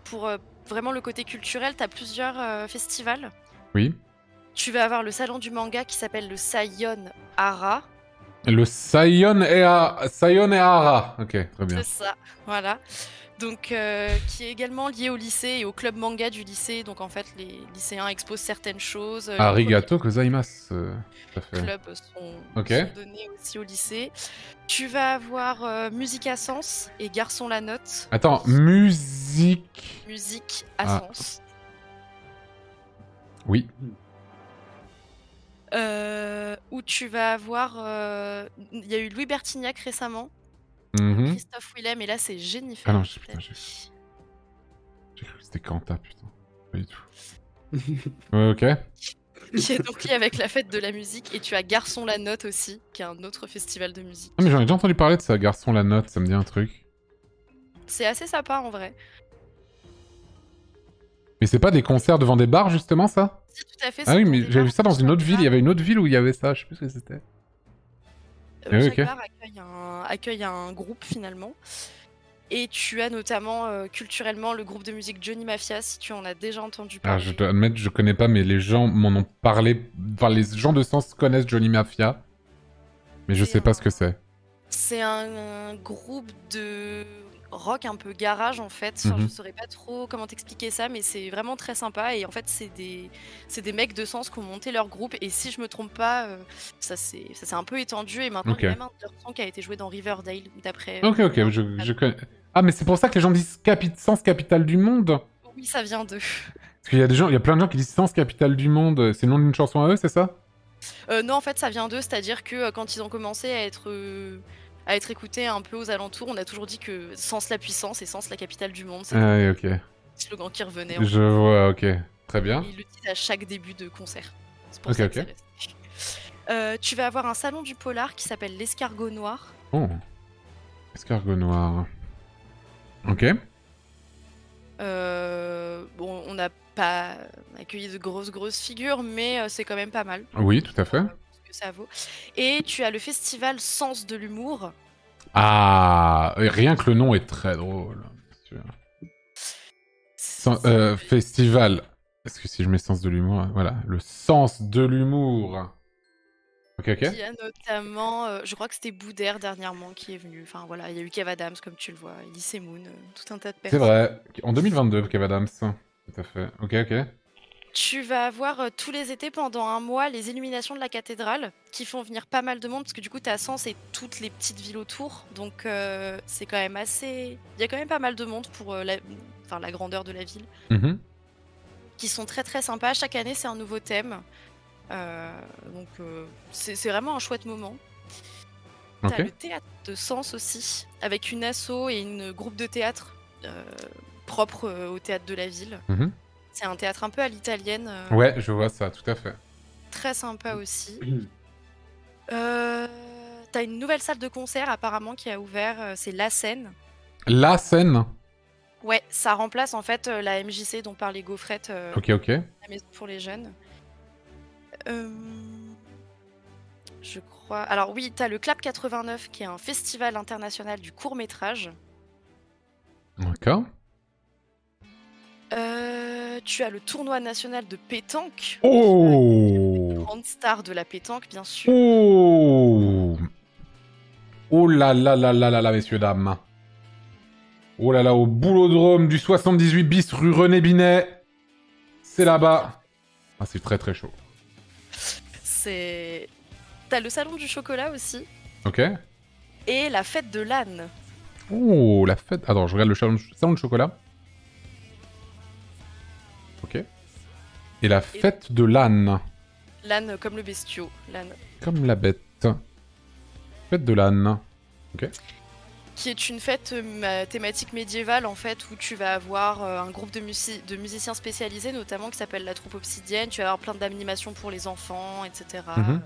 Pour vraiment le côté culturel, t'as plusieurs festivals. Oui. Tu vas avoir le salon du manga qui s'appelle le Sayon Hara. Le Sayonehara. Ok, très bien. C'est ça, voilà. Donc, qui est également lié au lycée et au club manga du lycée. Donc, en fait, les lycéens exposent certaines choses. Les Arigato gozaimasu. Tout à fait. premiers clubs Ok. sont donnés aussi au lycée. Tu vas avoir Musique à Sens et Garçon la Note. Attends, musique. Musique à Ah. Sens. Oui. Où tu vas avoir. Il y a eu Louis Bertignac récemment, Mhm. Christophe Willem, et là c'est Jennifer. Ah non, cette putain, année. j'ai cru que c'était Kanta, putain. Pas du tout. Ouais, ok. Qui est donc lié avec la fête de la musique. Et tu as Garçon la Note aussi, qui est un autre festival de musique. Ah, mais j'en ai déjà entendu parler de ça, Garçon la Note, ça me dit un truc. C'est assez sympa en vrai. Mais c'est pas des concerts devant des bars, justement, ça? Si, tout à fait. Ah c'est oui, pour mais des j'avais vu bars ça dans qui une sont autre ville, il y avait une autre ville où il y avait ça, je sais plus ce que c'était. Ah oui, chaque ok. bar accueille un groupe finalement. Et tu as notamment culturellement le groupe de musique Johnny Mafia, si tu en as déjà entendu Alors, parler. je dois admettre, je connais pas, mais les gens m'en ont parlé. Enfin, les gens de Sens connaissent Johnny Mafia. Mais je C'est sais pas ce que c'est. C'est un groupe de rock un peu garage en fait. Enfin, je Mhm. saurais pas trop comment t'expliquer ça, mais c'est vraiment très sympa. Et en fait, c'est des mecs de Sens qui ont monté leur groupe. Et si je me trompe pas, ça s'est un peu étendu. Et maintenant, Ok. il y a même un de leurs sons qui a été joué dans Riverdale, d'après. Ok, ok, je connais. Ah, mais c'est pour ça que les gens disent Sens capitale du monde? Oui, ça vient d'eux. Parce qu'il y a des gens, il y a plein de gens qui disent Sens capitale du monde. C'est le nom d'une chanson à eux, c'est ça? Non, en fait, ça vient d'eux, c'est-à-dire que quand ils ont commencé à être écoutés un peu aux alentours, on a toujours dit que Sens la puissance et Sens la capitale du monde. C'était Ah, oui, ok. le slogan qui revenait. En Je vois, ok. Très bien. Ils le disent à chaque début de concert. C'est pour Ok, ça que ok. c'est resté. Tu vas avoir un salon du polar qui s'appelle l'Escargot Noir. Oh. Escargot noir. Ok. Bon, on n'a pas accueilli de grosses figures, mais c'est quand même pas mal. Oui, tout à fait. Ce que ça vaut. Et tu as le festival Sens de l'humour. Ah, rien que le nom est très drôle. Bien sûr. Festival. Est-ce que si je mets sens de l'humour, voilà, le sens de l'humour. Ok, ok. Qui a notamment, je crois que c'était Boudère dernièrement qui est venu. Enfin voilà, il y a eu Kev Adams comme tu le vois, Elise Moon, tout un tas de C'est personnes. vrai. En 2022, Kev Adams. Tout à fait. Ok, ok. Tu vas avoir tous les étés pendant un mois les illuminations de la cathédrale qui font venir pas mal de monde parce que du coup t'as Sens et toutes les petites villes autour, donc c'est quand même assez. Il y a quand même pas mal de monde pour la grandeur de la ville, Mhm. qui sont très très sympas. Chaque année c'est un nouveau thème, donc c'est vraiment un chouette moment. T'as Ok. le théâtre de Sens aussi, avec une asso et une groupe de théâtre propre au théâtre de la ville. Mhm. C'est un théâtre un peu à l'italienne. Ouais, je vois ça, tout à fait. Très sympa aussi. T'as une nouvelle salle de concert apparemment qui a ouvert, c'est La Scène. La scène. Ouais, ça remplace en fait la MJC dont parlait Gaufrette, Ok, ok. la maison pour les jeunes. Je crois. Alors oui, t'as le Clap 89 qui est un festival international du court métrage. D'accord. Tu as le tournoi national de pétanque. Oh. Grande star de la pétanque, bien sûr. Oh. Oh là là là là là là, messieurs, dames. Oh là là, au boulodrome du 78 bis rue René Binet. C'est là-bas. Ah, c'est très très chaud. C'est. T'as le salon du chocolat aussi. Ok. Et la fête de l'âne. Oh, la fête. Attends, je regarde le salon de chocolat. Ok. Et la fête de l'âne. L'âne comme le bestiau. L'âne. Comme la bête. Fête de l'âne. Ok. Qui est une fête thématique médiévale en fait, où tu vas avoir un groupe de musiciens spécialisés, notamment qui s'appelle la troupe obsidienne. Tu vas avoir plein d'animations pour les enfants, etc. Mhm.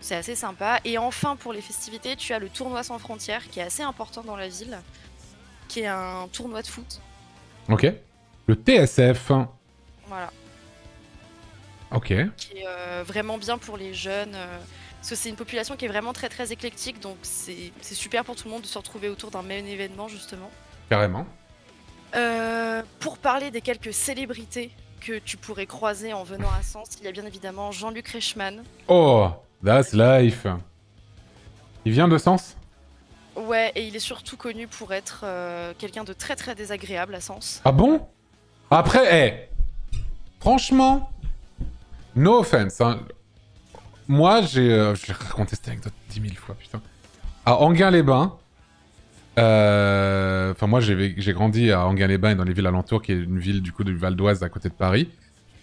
C'est assez sympa. Et enfin, pour les festivités, tu as le tournoi sans frontières, qui est assez important dans la ville, qui est un tournoi de foot. Ok. Le TSF. Voilà. Ok. qui est vraiment bien pour les jeunes. Parce que c'est une population qui est vraiment très très éclectique, donc c'est super pour tout le monde de se retrouver autour d'un même événement justement. Carrément. Pour parler des quelques célébrités que tu pourrais croiser en venant à Sens, il y a bien évidemment Jean-Luc Reichmann. Oh, that's life. Il vient de Sens? Ouais, et il est surtout connu pour être quelqu'un de très très désagréable à Sens. Ah bon? Après, franchement, no offense, hein. Moi, j'ai raconté cette anecdote 10 000 fois, putain. À Enghien-les-Bains, enfin moi j'ai grandi à Enghien-les-Bains et dans les villes alentours, qui est une ville du coup du Val d'Oise à côté de Paris.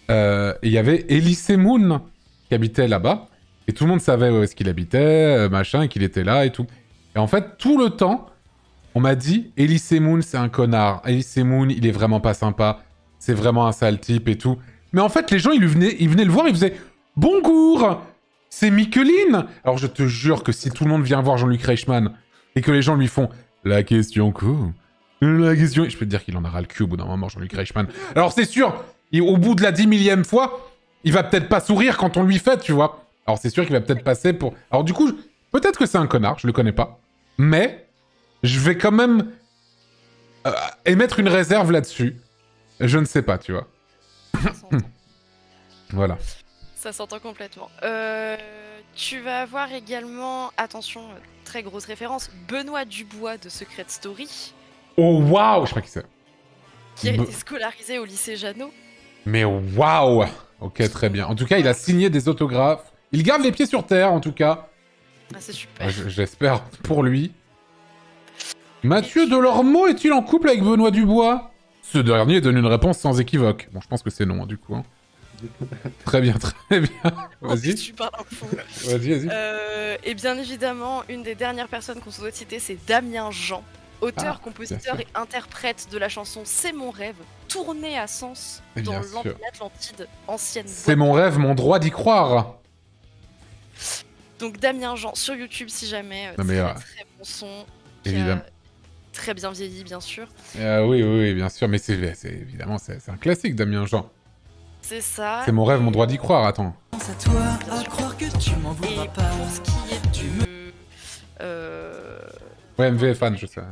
Et il y avait Elie Semoun qui habitait là-bas. Et tout le monde savait où est-ce qu'il habitait, machin, et qu'il était là et tout. Et en fait, tout le temps, on m'a dit Elie Semoun, c'est un connard. Elie Semoun, il est vraiment pas sympa. C'est vraiment un sale type et tout. Mais en fait, les gens, ils venaient le voir, ils faisaient Bonjour, c'est Micheline. Alors je te jure que si tout le monde vient voir Jean-Luc Reichmann et que les gens lui font la question quoi, la question, je peux te dire qu'il en aura le cul au bout d'un moment, Jean-Luc Reichmann. Alors c'est sûr, au bout de la 10 000e fois, il va peut-être pas sourire quand on lui fait, tu vois. Alors c'est sûr qu'il va peut-être passer pour... Alors du coup, peut-être que c'est un connard, je le connais pas. Mais je vais quand même émettre une réserve là-dessus. Je ne sais pas, tu vois. Ça s'entend. Voilà. Ça s'entend complètement. Tu vas avoir également, attention, très grosse référence, Benoît Dubois de Secret Story, Oh waouh, je sais pas qui c'est. qui a été scolarisé au lycée Jeannot. Mais waouh. Ok, très bien. En tout cas, il a signé des autographes. Il garde les pieds sur terre, en tout cas. Ah, c'est super. J'espère pour lui. Mathieu Delormeau est-il en couple avec Benoît Dubois? Ce dernier donne une réponse sans équivoque. Bon, je pense que c'est non, hein, du coup. Hein. Très bien, très bien. Vas-y. Super info. Vas-y. Et bien évidemment, une des dernières personnes qu'on se doit citer, c'est Damien Jean, auteur, compositeur et interprète de la chanson C'est mon rêve, tournée à Sens dans l'Atlantide, ancienne. C'est mon rêve, mon droit d'y croire. Donc Damien Jean sur YouTube si jamais. Non, mais, très bon son. Évidemment. Très bien vieilli, bien sûr. Oui, bien sûr. Mais c'est évidemment, c'est un classique, Damien Jean. C'est ça. C'est mon rêve, mon droit d'y croire, attends. À toi, à croire que tu m'en voudras pas. Pour ce qui est du... Ouais, MV fan, je sais.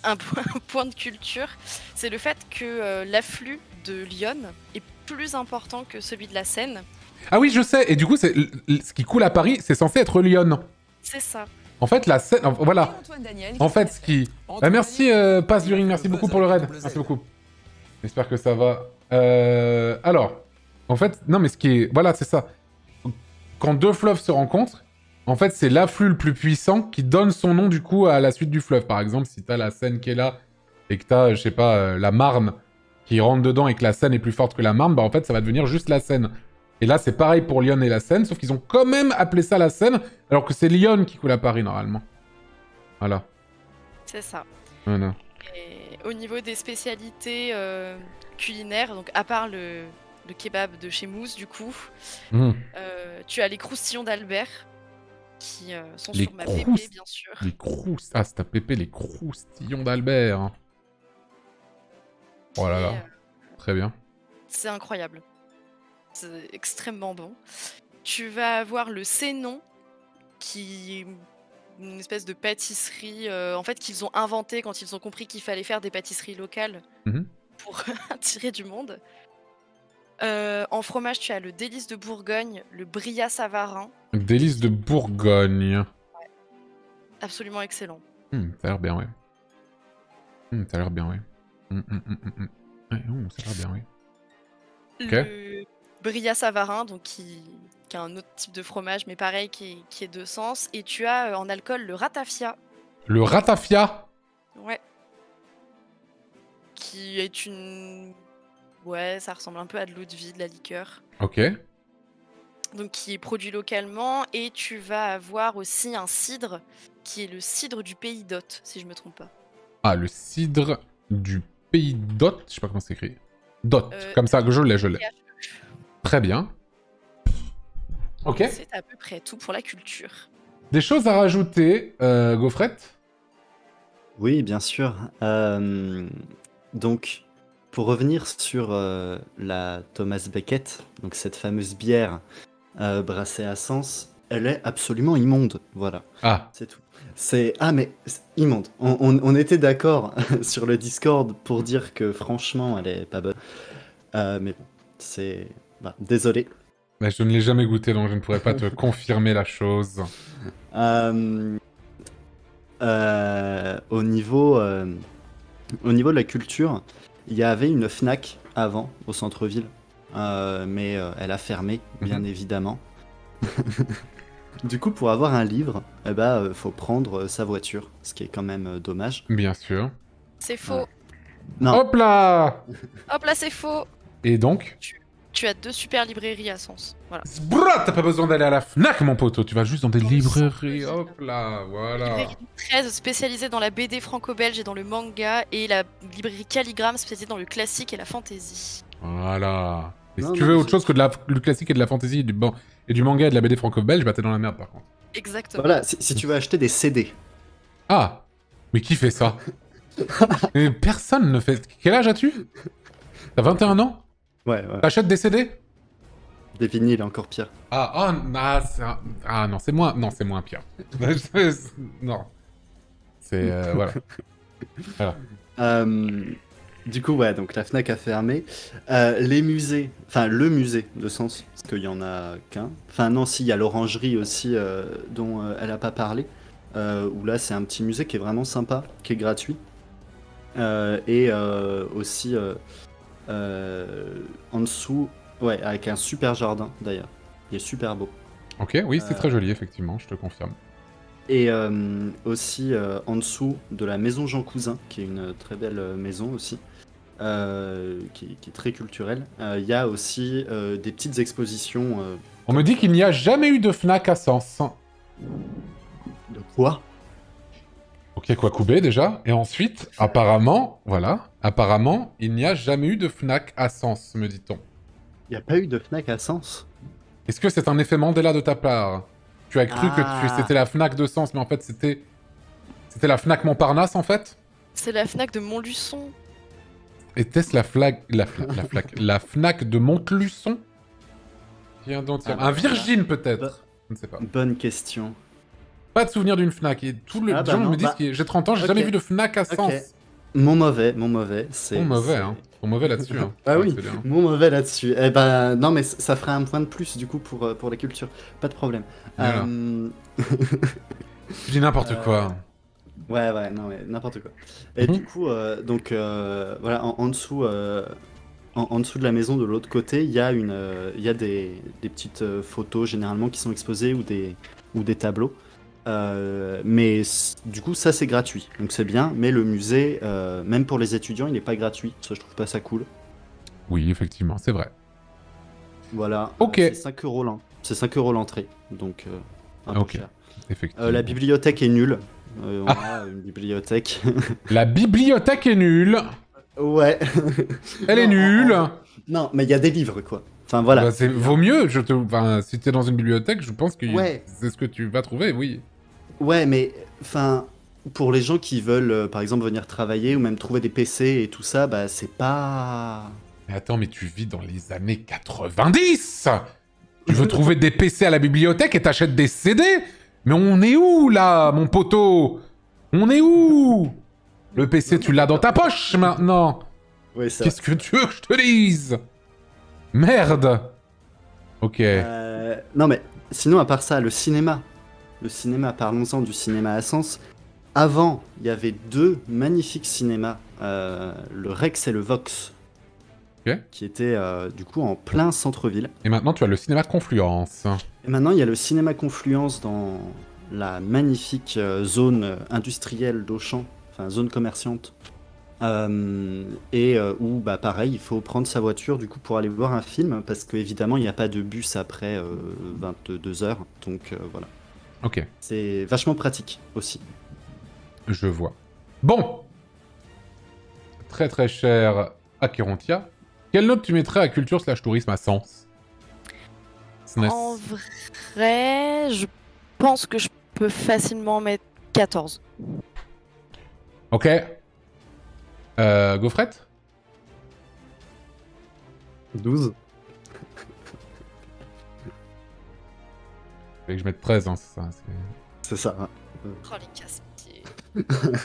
Un point de culture, c'est le fait que l'afflux de Lyon est plus important que celui de la Seine. Ah oui, je sais. Et du coup, ce qui coule à Paris, c'est censé être Lyon. C'est ça. En fait, la Seine... Voilà. En fait, ce qui... merci, Passe du Ring. Merci beaucoup pour le raid. Merci beaucoup. J'espère que ça va. Alors... En fait, non, mais ce qui est... Voilà, c'est ça. Quand deux fleuves se rencontrent, en fait, c'est l'afflux le plus puissant qui donne son nom, du coup, à la suite du fleuve. Par exemple, si t'as la Seine qui est là, et que t'as, je sais pas, la Marne qui rentre dedans et que la Seine est plus forte que la Marne, bah en fait, ça va devenir juste la Seine. Et là, c'est pareil pour Lyon et la Seine, sauf qu'ils ont quand même appelé ça la Seine, alors que c'est Lyon qui coule à Paris, normalement. Voilà. C'est ça. Voilà. Et au niveau des spécialités culinaires, donc à part le kebab de chez Mousse, du coup, tu as les croustillons d'Albert, qui sont sur ma pépé, bien sûr. Les croustillons... Ah, c'est ta pépé, les croustillons d'Albert. Oh là là. Très bien. C'est incroyable. C'est extrêmement bon. Tu vas avoir le Sénon, qui est une espèce de pâtisserie, en fait, qu'ils ont inventé quand ils ont compris qu'il fallait faire des pâtisseries locales pour attirer du monde. En fromage, tu as le Délice de Bourgogne, le Bria Savarin. Délice de Bourgogne. Ouais. Absolument excellent. Ça a l'air bien, ouais. Ça a l'air bien, ouais. Ouais, ça a l'air bien, oui. Le Bria Savarin, donc qui a un autre type de fromage, mais pareil, qui est de sens. Et tu as en alcool le Ratafia. Le Ratafia? Ouais. Qui est une... Ouais, ça ressemble un peu à de l'eau de vie, de la liqueur. Ok. Donc qui est produit localement. Et tu vas avoir aussi un cidre, qui est le cidre du pays d'Hôte, si je me trompe pas. Ah, le cidre du pays d'Hôte? Je sais pas comment c'est écrit. D'Hôte, comme ça, je l'ai. Très bien. Ok. C'est à peu près tout pour la culture. Des choses à rajouter, Gaufrette? Oui, bien sûr. Donc, pour revenir sur la Thomas Becket, donc cette fameuse bière brassée à Sens, elle est absolument immonde. Voilà, Ah, c'est tout. C'est immonde. On était d'accord sur le Discord pour dire que franchement, elle est pas bonne. Mais bon, c'est. Bah, désolé. mais je ne l'ai jamais goûté, donc je ne pourrais pas te confirmer la chose. Euh, au niveau de la culture, il y avait une Fnac avant au centre-ville, mais elle a fermé, bien évidemment. Du coup, pour avoir un livre, faut prendre sa voiture, ce qui est quand même dommage. Bien sûr. C'est faux. Non, Hop là! Hop là, c'est faux. Et donc? Tu as 2 super librairies à Sens. Voilà. Zbrat, t'as pas besoin d'aller à la Fnac, mon poteau. Tu vas juste dans des Dans le librairies. centre-ville. Hop là, voilà. Librairie 13 spécialisée dans la BD franco-belge et dans le manga, et la librairie Calligramme spécialisée dans le classique et la fantasy. Voilà. Et si Non, tu non, veux mais autre chose que du classique et de la fantasy et du manga et de la BD franco-belge, bah t'es dans la merde par contre. Exactement. voilà, si tu veux acheter des CD. Ah! Mais qui fait ça? Mais personne ne fait... Quel âge as-tu? T'as 21 ans? Ouais, T'achètes des CD? des vinyles, encore pire. Non, c'est moins... Non, c'est moins pire. Non. C'est... voilà. Voilà. Du coup, ouais, donc la Fnac a fermé. Les musées, enfin le musée de Sens, parce qu'il y en a qu'un. Enfin non, si, il y a l'orangerie aussi dont elle a pas parlé. Où là, c'est un petit musée qui est vraiment sympa, qui est gratuit. Et aussi en dessous, ouais, avec un super jardin d'ailleurs. Il est super beau. Ok, oui, c'est très joli, effectivement, je te confirme. Et aussi en dessous de la maison Jean Cousin, qui est une très belle maison aussi, qui est très culturelle. Il y a aussi des petites expositions. On me dit qu'il n'y a jamais eu de Fnac à Sens. De quoi? Ok, Kwakubé déjà. Et ensuite, apparemment, il n'y a jamais eu de Fnac à Sens, me dit-on. Il n'y a pas eu de Fnac à Sens? Est-ce que c'est un effet Mandela de ta part? Tu as cru que Ah. c'était la Fnac de Sens, mais en fait c'était la Fnac Montparnasse en fait? C'est la Fnac de Montluçon. Était-ce la Fnac de Montluçon? Tiens donc, tiens. Ah, Un Virgin bah, peut-être? Je ne sais pas. Bonne question. Pas de souvenir d'une Fnac. Et tous les Ah, bah gens non, me disent bah, que j'ai 30 ans, j'ai ok. jamais vu de Fnac à Sens. Ok. Mon mauvais, c'est... Bon mauvais, hein. Bon mauvais là-dessus. Hein. Ah Ouais, oui, c'est bien. mon mauvais là-dessus. Eh ben, non, mais ça ferait un point de plus du coup pour la culture. Pas de problème. Voilà. Euh, Tu dis n'importe quoi. Ouais, non, mais n'importe quoi. Et Mhm. du coup, voilà, en dessous, en dessous de la maison, de l'autre côté, il y a des petites photos généralement qui sont exposées ou des tableaux. Du coup, ça c'est gratuit, donc c'est bien. Mais le musée, même pour les étudiants, il n'est pas gratuit. Ça, je trouve pas ça cool. Oui, effectivement, c'est vrai. Voilà. Ok. C'est 5 euros c'est 5 euros l'entrée, donc un peu Ok. cher. Effectivement. La bibliothèque est nulle. On a une bibliothèque. La bibliothèque est nulle. Ouais. Elle est Non, nulle. Non, mais il y a des livres, quoi. Enfin, voilà. Bah, vaut mieux. Enfin, si t'es dans une bibliothèque, je pense que Ouais. c'est ce que tu vas trouver, oui. Ouais, mais enfin, pour les gens qui veulent, par exemple, venir travailler ou même trouver des PC et tout ça, bah, c'est pas. Mais attends, mais tu vis dans les années 90. Tu veux trouver des PC à la bibliothèque et t'achètes des CD? Mais on est où, là, mon poteau? On est où? Le PC, tu l'as dans ta poche, maintenant. Ouais, ça. Qu'est-ce que tu veux que je te dise? Merde. Ok. Non, mais sinon, à part ça, le cinéma. Le cinéma, parlons-en du cinéma à Sens. Avant, il y avait 2 magnifiques cinémas, le Rex et le Vox, Ok. qui étaient du coup en plein centre-ville. Et maintenant, tu as le cinéma Confluence. Et maintenant, il y a le cinéma Confluence dans la magnifique zone industrielle d'Auchan, enfin zone commerciante. Où, bah, pareil, il faut prendre sa voiture du coup pour aller voir un film, parce qu'évidemment, il n'y a pas de bus après 22h. Donc voilà. Ok, C'est vachement pratique aussi. je vois. Bon. Très très cher Acherontia. Quelle note tu mettrais à culture/tourisme à Sens? SNES. En vrai, je pense que je peux facilement mettre 14. Ok. Gaufrette? 12. Fait que je mette 13, hein, c'est ça. C'est ça. Oh les casse-pieds.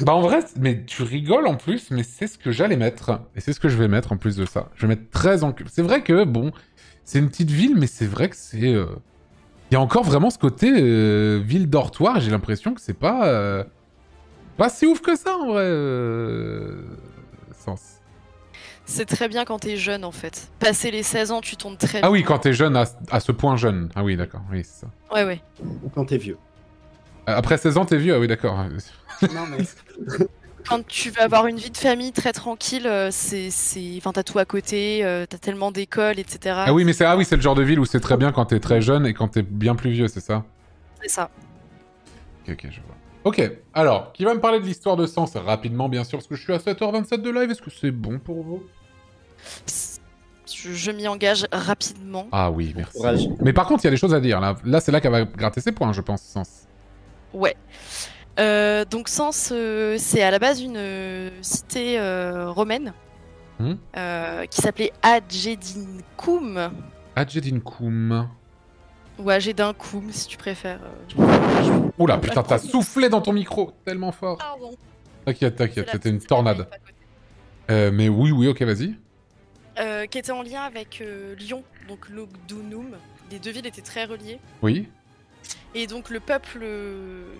Bah en vrai, mais tu rigoles en plus, mais c'est ce que j'allais mettre. Et c'est ce que je vais mettre en plus de ça. Je vais mettre 13 en... C'est vrai que, bon, c'est une petite ville, mais c'est vrai que c'est... Il y a encore vraiment ce côté ville dortoir, j'ai l'impression que c'est pas... pas si ouf que ça, en vrai, Sens. C'est très bien quand t'es jeune en fait. Passé les 16 ans, tu tombes très vite. Ah oui, quand t'es jeune, à ce point jeune. Ah oui, d'accord, oui, c'est ça. Ouais, ouais. Ou quand t'es vieux. Après 16 ans, t'es vieux, ah oui, d'accord. Non, mais... Quand tu vas avoir une vie de famille très tranquille, enfin, t'as tout à côté, t'as tellement d'écoles, etc. Ah oui, mais c'est c'est le genre de ville où c'est très bien quand t'es très jeune et quand t'es bien plus vieux, c'est ça? C'est ça. Ok, je vois. Ok, alors, qui va me parler de l'histoire de Sens rapidement, bien sûr, parce que je suis à 7h27 de live, est-ce que c'est bon pour vous? Je m'y engage rapidement. Ah oui, merci. Courage. Mais par contre, il y a des choses à dire, là. Là, c'est là qu'elle va gratter ses points, je pense, Sens. Ouais. Donc Sens, c'est à la base une cité romaine qui s'appelait Agedincum. Agedincum. Ou Agedincum, si tu préfères. Oula, putain, t'as soufflé dans ton micro tellement fort. Pardon. T'inquiète, C'est t'inquiète, la c'était une petite tornade. Amérique à côté. Mais oui, ok, vas-y. Qui était en lien avec Lyon, donc Lugdunum. Les deux villes étaient très reliées. Oui. Et donc le peuple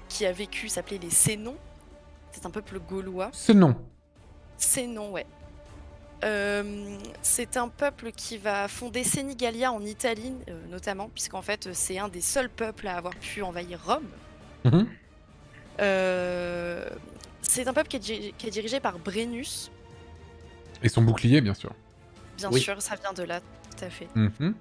qui a vécu s'appelait les Sénons. C'est un peuple gaulois. C'est non. Sénons, ouais. C'est un peuple qui va fonder Senigallia en Italie, notamment, puisqu'en fait c'est un des seuls peuples à avoir pu envahir Rome. Mhm. C'est un peuple qui est dirigé par Brennus. Et son bouclier, bien sûr. Bien Oui. sûr, ça vient de là, tout à fait. Mhm.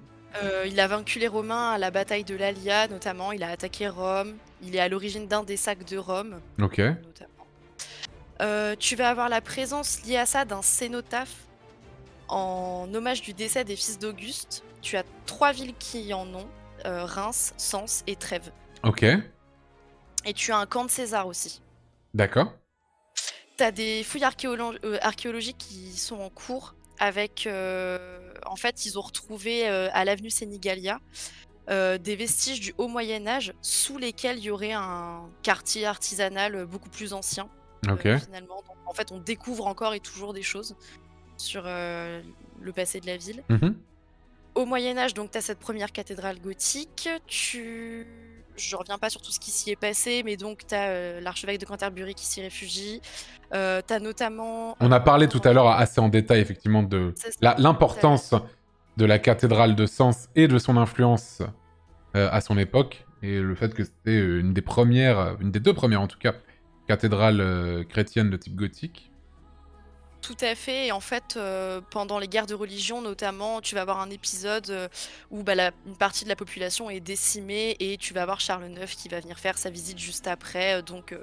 Il a vaincu les Romains à la bataille de l'Alia, notamment. Il a attaqué Rome. Il est à l'origine d'un des sacs de Rome, Ok. notamment. Tu vas avoir la présence liée à ça d'un cénotaphe en hommage du décès des fils d'Auguste. Tu as 3 villes qui en ont, Reims, Sens et Trèves. Ok. Et tu as un camp de César aussi. D'accord. Tu as des fouilles archéologiques qui sont en cours avec... en fait, ils ont retrouvé à l'avenue Senigallia des vestiges du Haut Moyen-Âge sous lesquels il y aurait un quartier artisanal beaucoup plus ancien. Ok. Finalement. Donc, en fait, on découvre encore et toujours des choses sur le passé de la ville. Mhm. Au Moyen-Âge, donc, tu as cette première cathédrale gothique. Je reviens pas sur tout ce qui s'y est passé, mais donc tu as l'archevêque de Canterbury qui s'y réfugie. Tu as notamment... On a parlé tout à l'heure assez en détail, effectivement, de C'est ça. l'importance de la cathédrale de Sens et de son influence à son époque. Et le fait que c'était une des deux premières en tout cas, cathédrales chrétiennes de type gothique. Tout à fait. Et en fait, pendant les guerres de religion, notamment, tu vas avoir un épisode où une partie de la population est décimée et tu vas avoir Charles IX qui va venir faire sa visite juste après. Donc,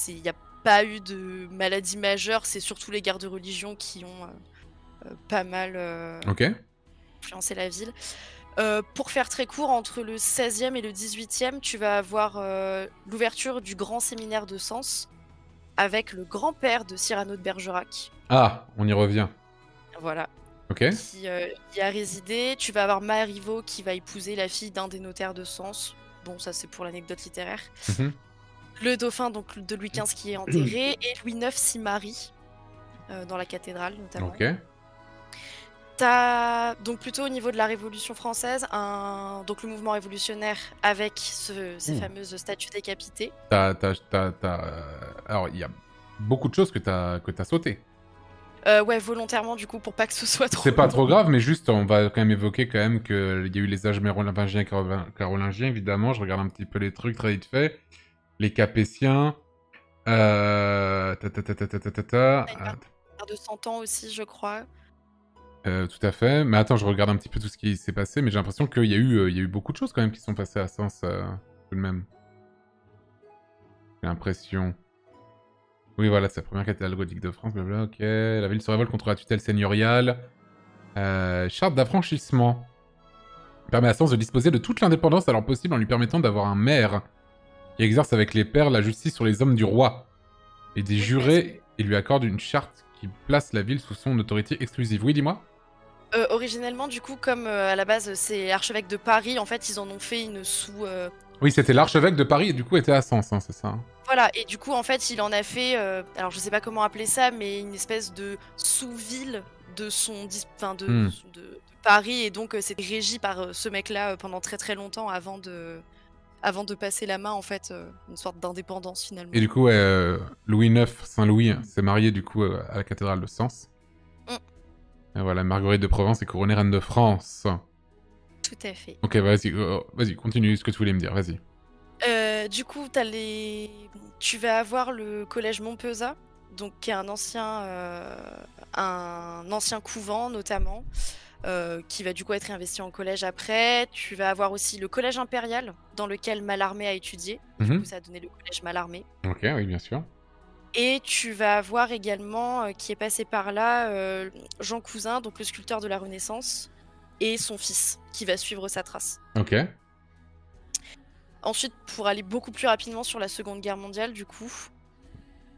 il n'y a pas eu de maladie majeure. C'est surtout les guerres de religion qui ont pas mal Ok. influencé la ville. Pour faire très court, entre le 16e et le 18e, tu vas avoir l'ouverture du grand séminaire de Sens avec le grand-père de Cyrano de Bergerac. Ah, on y revient. Voilà. Ok. Qui y a résidé. Tu vas avoir Marivaux qui va épouser la fille d'un des notaires de Sens. Bon, ça c'est pour l'anecdote littéraire. Mhm. Le dauphin donc de Louis XV qui est enterré et Louis IX s'y marie dans la cathédrale notamment. Ok. T'as donc plutôt au niveau de la Révolution française donc le mouvement révolutionnaire avec ces fameuses statues décapitées. Alors, il y a beaucoup de choses que t'as sautées. Ouais, volontairement du coup pour pas que ce soit trop. C'est pas trop grave, mais juste, on va quand même évoquer quand même qu'il y a eu les âges mérovingiens et carolingiens, évidemment. Je regarde un petit peu les trucs très vite fait. Les Capétiens. Une guerre de 100 ans aussi, je crois. Tout à fait. Mais attends, je regarde un petit peu tout ce qui s'est passé, mais j'ai l'impression qu'il y a eu beaucoup de choses quand même qui sont passées à Sens, tout de même. J'ai l'impression. Oui, voilà, c'est la première cathédrale gothique de France, blablabla, ok. La ville se révolte contre la tutelle seigneuriale. Charte d'affranchissement. Permet à Sens de disposer de toute l'indépendance alors possible en lui permettant d'avoir un maire qui exerce avec les pairs la justice sur les hommes du roi et des jurés et lui accorde une charte qui place la ville sous son autorité exclusive. Oui, dis-moi. Originellement, du coup, comme à la base c'est archevêque de Paris, en fait, ils en ont fait une sous. Oui, c'était l'archevêque de Paris et du coup était à Sens, hein, c'est ça. Voilà, et du coup, en fait, il en a fait, alors je sais pas comment appeler ça, mais une espèce de sous-ville de son, de Paris, et donc c'était régi par ce mec-là pendant très très longtemps avant de passer la main, en fait, une sorte d'indépendance finalement. Et du coup, Louis IX, Saint-Louis, s'est marié du coup à la cathédrale de Sens. Et voilà, Marguerite de Provence est couronnée reine de France. Tout à fait. Ok, vas-y, continue ce que tu voulais me dire, vas-y. Du coup, tu vas avoir le collège Montpezat, donc qui est un ancien couvent notamment, qui va du coup être réinvesti en collège après. Tu vas avoir aussi le collège impérial, dans lequel Mallarmé a étudié. Du coup, ça a donné le collège Mallarmé. Ok, oui, bien sûr. Et tu vas avoir également, qui est passé par là, Jean Cousin, donc le sculpteur de la Renaissance, et son fils, qui va suivre sa trace. Ok. Ensuite, pour aller beaucoup plus rapidement sur la Seconde Guerre mondiale, du coup,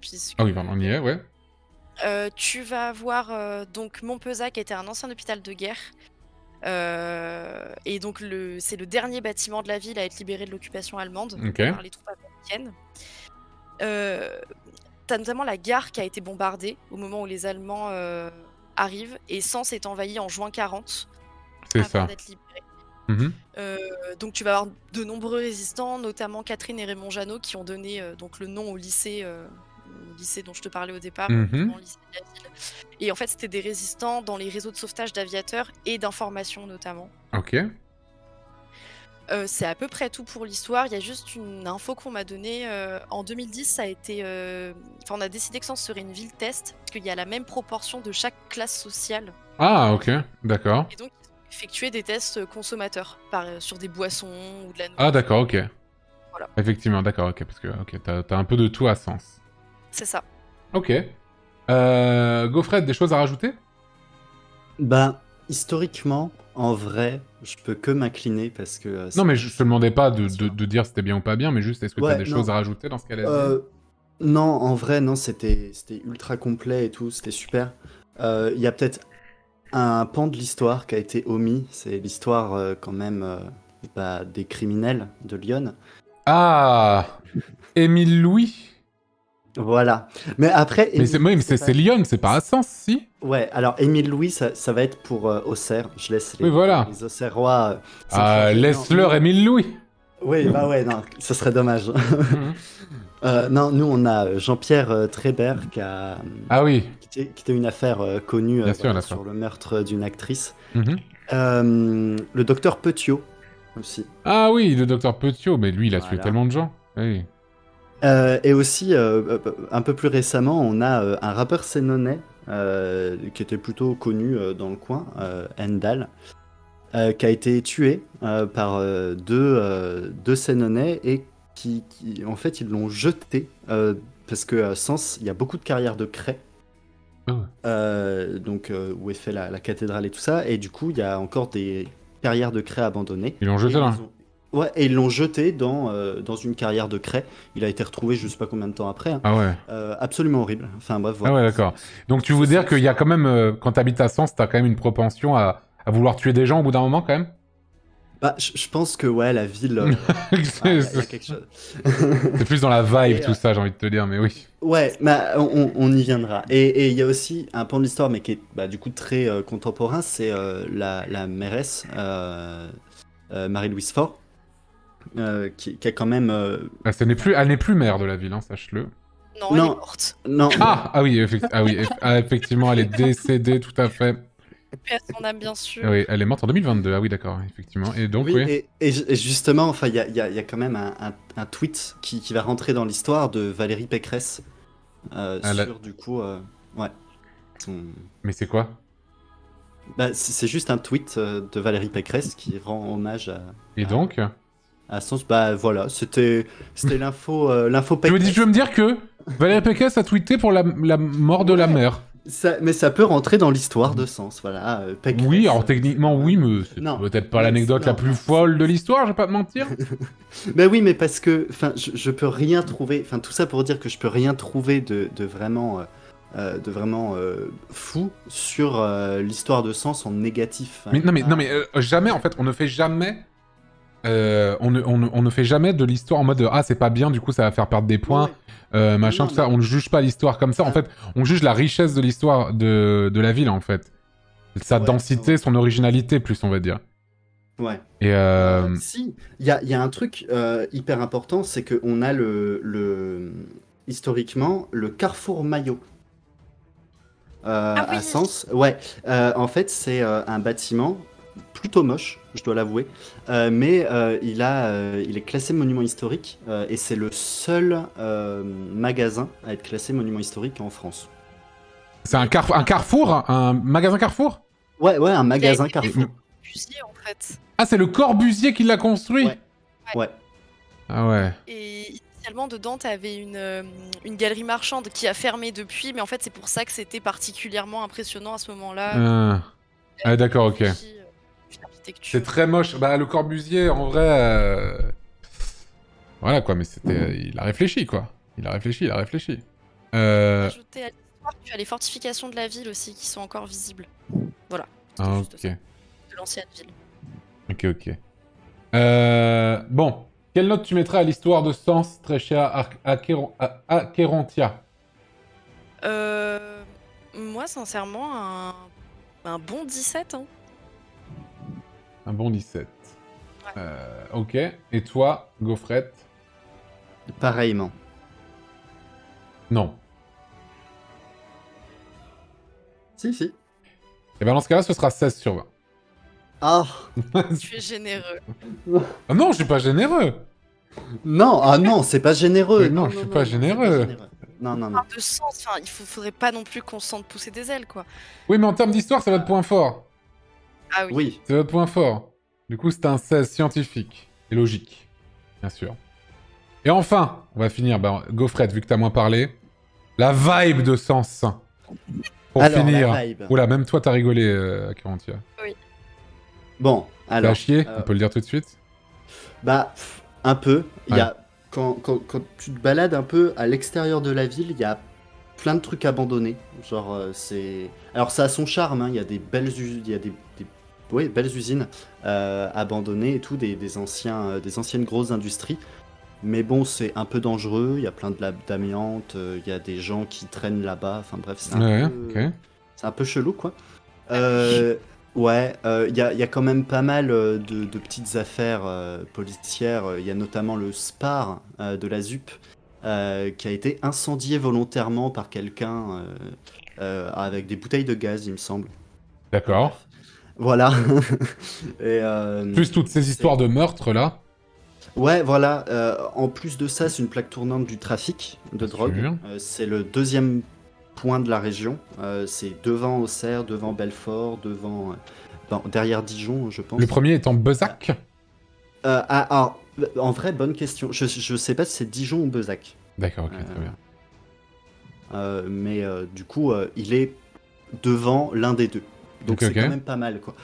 puisque... Ah oui, pardon, on y est, ouais. Tu vas avoir donc Montpezat, qui était un ancien hôpital de guerre. Et donc, c'est le dernier bâtiment de la ville à être libéré de l'occupation allemande par les troupes américaines. T'as notamment la gare qui a été bombardée au moment où les Allemands arrivent, et Sens est envahi en juin 40 avant d'être libéré. Donc tu vas avoir de nombreux résistants, notamment Catherine et Raymond Jeannot, qui ont donné donc le nom au lycée dont je te parlais au départ, le lycée de la ville. Et en fait, c'était des résistants dans les réseaux de sauvetage d'aviateurs et d'information notamment. Ok. C'est à peu près tout pour l'histoire. Il y a juste une info qu'on m'a donnée. En 2010, ça a été. On a décidé que Sens serait une ville test, parce qu'il y a la même proportion de chaque classe sociale. Ah, ok, d'accord. Et donc, ils ont effectué des tests consommateurs sur des boissons ou de la nourriture. Ah, d'accord, ok. Voilà. Effectivement, d'accord, ok, parce que t'as un peu de tout à Sens. C'est ça. Ok. Gaufred, des choses à rajouter? Ben, historiquement, en vrai, je peux que m'incliner parce que... non, mais je te demandais pas de dire si c'était bien ou pas bien, mais juste, est-ce que t'as des choses à rajouter dans ce qu'elle a dit? Non, en vrai, non, c'était ultra complet et tout, c'était super. Il y a peut-être un pan de l'histoire qui a été omis, c'est l'histoire quand même des criminels de Lyon. Ah, Émile Louis. Voilà. Mais après... Mais c'est Lyon, c'est pas à Sens, si? Ouais, alors Émile Louis, ça va être pour Auxerre. Je laisse les Auxerrois... laisse-leur Émile Louis. Oui, bah ouais, non, ce serait dommage. Non, nous, on a Jean-Pierre Trébert qui a... Ah oui. Qui était une affaire connue sur le meurtre d'une actrice. Le docteur Petiot aussi. Ah oui, le docteur Petiot, mais lui, il a tué tellement de gens. Oui. Et aussi, un peu plus récemment, on a un rappeur sénonais qui était plutôt connu dans le coin, Endal, qui a été tué par deux sénonnais et qui, en fait, ils l'ont jeté parce que à Sens, il y a beaucoup de carrières de craie. Donc où est fait la cathédrale et tout ça, et du coup, il y a encore des carrières de craie abandonnées. Ils l'ont jeté là. Ouais, et ils l'ont jeté dans une carrière de craie. Il a été retrouvé je sais pas combien de temps après. Hein. Ah ouais. Absolument horrible. Enfin bref, voilà. Ah ouais, d'accord. Donc tu veux dire qu'il y a quand même, quand t'habites à Sens, t'as quand même une propension à vouloir tuer des gens au bout d'un moment quand même? Bah, je pense que ouais, la ville... y a quelque chose. C'est plus dans la vibe tout ça, j'ai envie de te dire, mais oui. Ouais, bah, on y viendra. Et il y a aussi un pan de l'histoire, mais qui est du coup très contemporain, c'est la mairesse Marie-Louise Faure. Qui a quand même... Elle n'est plus maire de la ville, hein, sache-le. Non, elle est morte. Non. Oui, effectivement, elle est décédée, tout à fait. Paix à son âme, bien sûr. Oui, elle est morte en 2022, ah oui, d'accord, effectivement. Et donc, oui. Et justement, enfin, il y a quand même un tweet qui va rentrer dans l'histoire de Valérie Pécresse sur, du coup... ouais. Mais c'est quoi? Bah, c'est juste un tweet de Valérie Pécresse qui rend hommage à... Et donc à Sens, bah voilà, c'était l'info Pécresse. Tu veux me dire que Valérie Pécresse a tweeté pour la mort de la mère? Mais ça peut rentrer dans l'histoire de Sens, voilà. Pécresse, oui, alors techniquement oui, mais c'est peut-être pas l'anecdote la plus folle de l'histoire, je vais pas te mentir. Ben oui, mais parce que, enfin, je peux rien trouver, enfin tout ça pour dire que je peux rien trouver de vraiment fou sur l'histoire de Sens en négatif. Mais non mais jamais en fait, on ne fait jamais on ne fait jamais de l'histoire en mode ah c'est pas bien, du coup ça va faire perdre des points, machin, Non, tout ça. non. On ne juge pas l'histoire comme ça. En fait, on juge la richesse de l'histoire de la ville en fait, sa densité, son originalité plus, on va dire. Ouais. Et Si, il y a un truc hyper important, c'est qu'on a historiquement le carrefour Maillot Ah oui. à Sens. Ouais, en fait, c'est un bâtiment plutôt moche, je dois l'avouer, mais il est classé monument historique et c'est le seul magasin à être classé monument historique en France. c'est un carrefour, un magasin Carrefour. Ouais, un magasin Il a été Carrefour. Corbusier, en fait. Ah, c'est le Corbusier qui l'a construit. Ouais. Ah ouais. Et initialement, dedans, t'avais une galerie marchande qui a fermé depuis, mais en fait, c'est pour ça que c'était particulièrement impressionnant à ce moment-là. Ah d'accord, ok. L'architecture. C'est très moche. Bah le Corbusier, en vrai, voilà quoi. Mais c'était, il a réfléchi quoi. Il a réfléchi. Ajouté à l'histoire, tu as les fortifications de la ville aussi qui sont encore visibles. Voilà. C'était Ah, juste ok. ça, de l'ancienne ville. Ok. Bon, quelle note tu mettrais à l'histoire de Sens, très cher Acherontia? Moi, sincèrement, un bon 17. Hein. Un bon 17. Ouais. Ok. Et toi, Gaufrette? Pareillement. Non. Si. Et ben dans ce cas-là, ce sera 16 sur 20. Ah Tu es généreux. Ah non, je suis pas généreux. non, c'est pas généreux. Non, je suis pas généreux. Non. De sens, enfin, faudrait pas non plus qu'on se sente pousser des ailes, quoi. Oui, mais en termes d'histoire, c'est votre point fort. Ah oui. Oui. C'est votre point fort. Du coup, c'est un 16 scientifique et logique, bien sûr. Et enfin, on va finir, Gaufrette, vu que t'as moins parlé, la vibe de Sens. Pour Alors, finir. la vibe. Oula, même toi, t'as rigolé, Acherontia. Bon, T'as alors. chier, on peut le dire tout de suite. Un peu. Il y Ouais. a quand tu te balades un peu à l'extérieur de la ville, il y a plein de trucs abandonnés. Genre, c'est. Alors, ça a son charme, hein. Il y a des belles belles usines abandonnées et tout, des anciennes grosses industries. Mais bon, c'est un peu dangereux. Il y a plein d'amiante. Il y a des gens qui traînent là-bas. Enfin, bref, c'est un peu chelou, quoi. Ouais, il y a quand même pas mal de petites affaires policières. Il y a notamment le SPAR de la ZUP qui a été incendié volontairement par quelqu'un avec des bouteilles de gaz, il me semble. D'accord. Voilà. Et, Plus toutes ces histoires de meurtres, là. ouais, voilà. En plus de ça, c'est une plaque tournante du trafic de drogue. sûr. C'est le deuxième point de la région. C'est devant Auxerre, devant Belfort, derrière Dijon, je pense. Le premier étant Bezac. Alors, en vrai, bonne question. Je sais pas si c'est Dijon ou Bezac. D'accord, ok, très bien. Mais du coup, il est devant l'un des deux. Donc Ok, c'est quand même pas mal, quoi.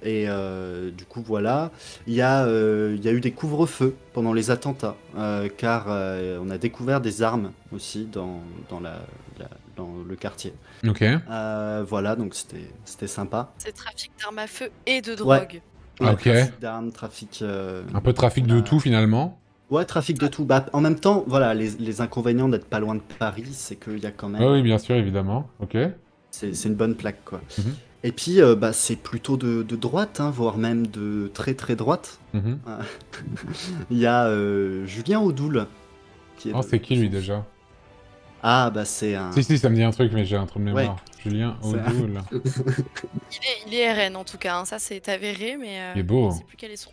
Du coup, voilà. Il y a eu des couvre-feux pendant les attentats, car on a découvert des armes aussi dans le quartier. Ok. Voilà, donc c'était sympa. C'est trafic d'armes à feu et de drogue. Ah, ok. Trafic d'armes, trafic... Un peu de trafic de tout, finalement. Ouais, trafic de tout. Bah, en même temps, voilà, les inconvénients d'être pas loin de Paris, c'est qu'il y a quand même... Ah oui, bien sûr, évidemment. Ok. C'est une bonne plaque, quoi. Mhm. Et puis, c'est plutôt de droite, hein, voire même de très très droite. Mhm. Il y a Julien Audoul. Oh, c'est qui, lui, déjà? Ah, bah c'est un... Si, ça me dit un truc, mais j'ai un trou de mémoire. Ouais. Julien C'est Audoul. Il est RN en tout cas, hein. Ça c'est avéré, mais Il est beau. je sais plus quel est son.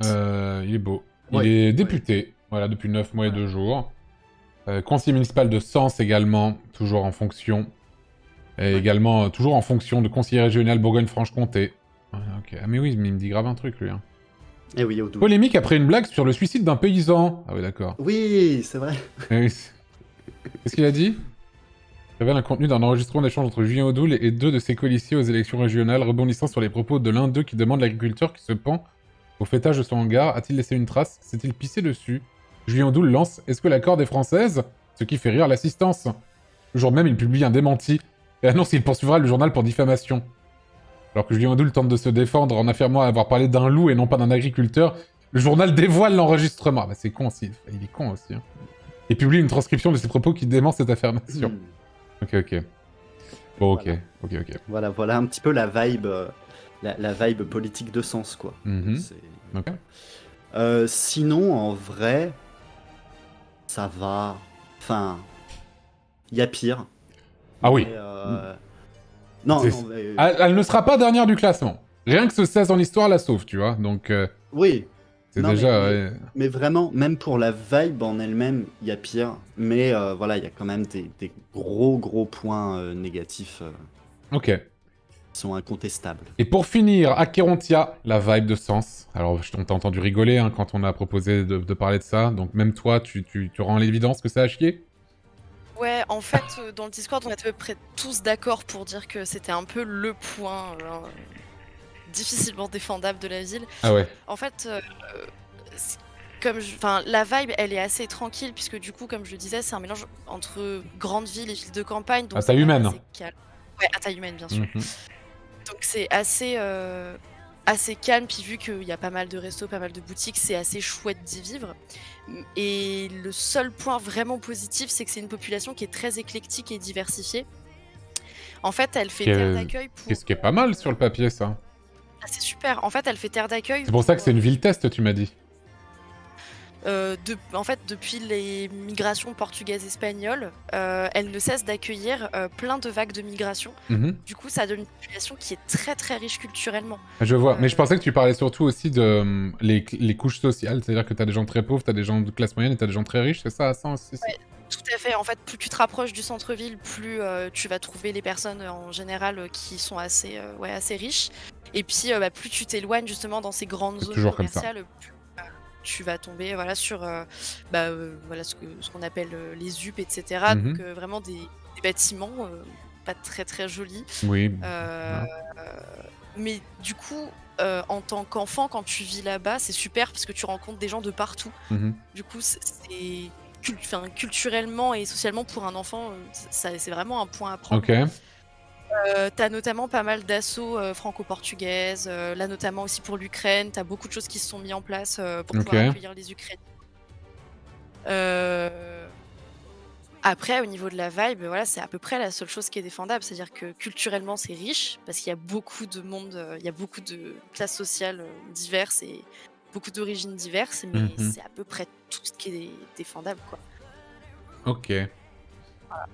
Il est beau. Il Ouais, est député, voilà, depuis 9 mois et 2 jours. Conseiller municipal de Sens également, toujours en fonction. Et également, toujours en fonction de conseiller régional Bourgogne-Franche-Comté. Ouais, ok. Ah mais oui, mais il me dit grave un truc, lui. Hein. Eh oui, Audoul. Polémique après une blague sur le suicide d'un paysan. Ah oui, d'accord. Oui, c'est vrai. Eh oui. Qu'est-ce qu'il a dit? Révèle un contenu d'un enregistrement d'échange entre Julien Audoul et deux de ses colistiers aux élections régionales, rebondissant sur les propos de l'un d'eux qui demande l'agriculteur qui se pend au fêtage de son hangar. A-t-il laissé une trace? S'est-il pissé dessus? Julien Audoul lance « Est-ce que la corde est française ?» Ce qui fait rire l'assistance. Le jour même, il publie un démenti et annonce qu'il poursuivra le journal pour diffamation. Alors que Julien Audoul tente de se défendre en affirmant avoir parlé d'un loup et non pas d'un agriculteur, le journal dévoile l'enregistrement. Bah, c'est con aussi. Il est con aussi. Hein. Et publie une transcription de ses propos qui dément cette affirmation. Ok. Bon, ok. Voilà un petit peu la vibe, la vibe politique de sens, quoi. Ok. Sinon, en vrai, ça va. Enfin, il y a pire. Ah oui. Non, elle ne sera pas dernière du classement. Rien que ce 16 en histoire la sauve, tu vois. Donc, oui. c'est déjà... mais vraiment, même pour la vibe en elle-même, il y a pire. Mais voilà, il y a quand même des gros points négatifs Ok. qui sont incontestables. Et pour finir, Acherontia, la vibe de Sens. Alors, on t'a entendu rigoler hein, quand on a proposé de parler de ça. Donc, même toi, tu rends l'évidence que ça a chier? Ouais, en fait, dans le Discord, on est à peu près tous d'accord pour dire que c'était un peu le point difficilement défendable de la ville. Ah ouais. En fait, la vibe, elle est assez tranquille, puisque du coup, comme je le disais, c'est un mélange entre grande ville et ville de campagne. Donc à taille humaine. Ouais, à taille humaine, bien sûr. Donc c'est assez calme, puis vu qu'il y a pas mal de restos, pas mal de boutiques, c'est assez chouette d'y vivre. Et le seul point vraiment positif, c'est que c'est une population qui est très éclectique et diversifiée. En fait, elle fait terre d'accueil pour... Qu'est-ce qui est pas mal sur le papier, ça. Ah, c'est super. En fait, elle fait terre d'accueil. C'est pour ça que c'est une ville test, tu m'as dit. En fait, depuis les migrations portugaises-espagnoles, elle ne cesse d'accueillir plein de vagues de migration. Du coup, ça donne une population qui est très très riche culturellement. Je vois, mais je pensais que tu parlais surtout aussi de les couches sociales, c'est-à-dire que tu as des gens très pauvres, tu as des gens de classe moyenne et tu as des gens très riches, c'est ça aussi? Ouais, tout à fait. En fait, plus tu te rapproches du centre-ville, plus tu vas trouver les personnes en général qui sont assez riches. Et puis, plus tu t'éloignes justement dans ces grandes zones commerciales, plus tu vas tomber sur ce qu'on appelle les UP, etc. Donc vraiment des bâtiments pas très très jolis. Oui. Mais du coup, en tant qu'enfant, quand tu vis là-bas, c'est super parce que tu rencontres des gens de partout. Du coup, c'est culturellement et socialement pour un enfant, c'est vraiment un point à prendre. Ok. T'as notamment pas mal d'assauts franco-portugaises, là notamment aussi pour l'Ukraine, t'as beaucoup de choses qui se sont mis en place pour pouvoir accueillir les Ukrainiens. Après, au niveau de la vibe, voilà, c'est à peu près la seule chose qui est défendable, c'est-à-dire que culturellement c'est riche, parce qu'il y a beaucoup de monde, il y a beaucoup de classes sociales diverses et beaucoup d'origines diverses, mais c'est à peu près tout ce qui est défendable, quoi. Ok. Voilà.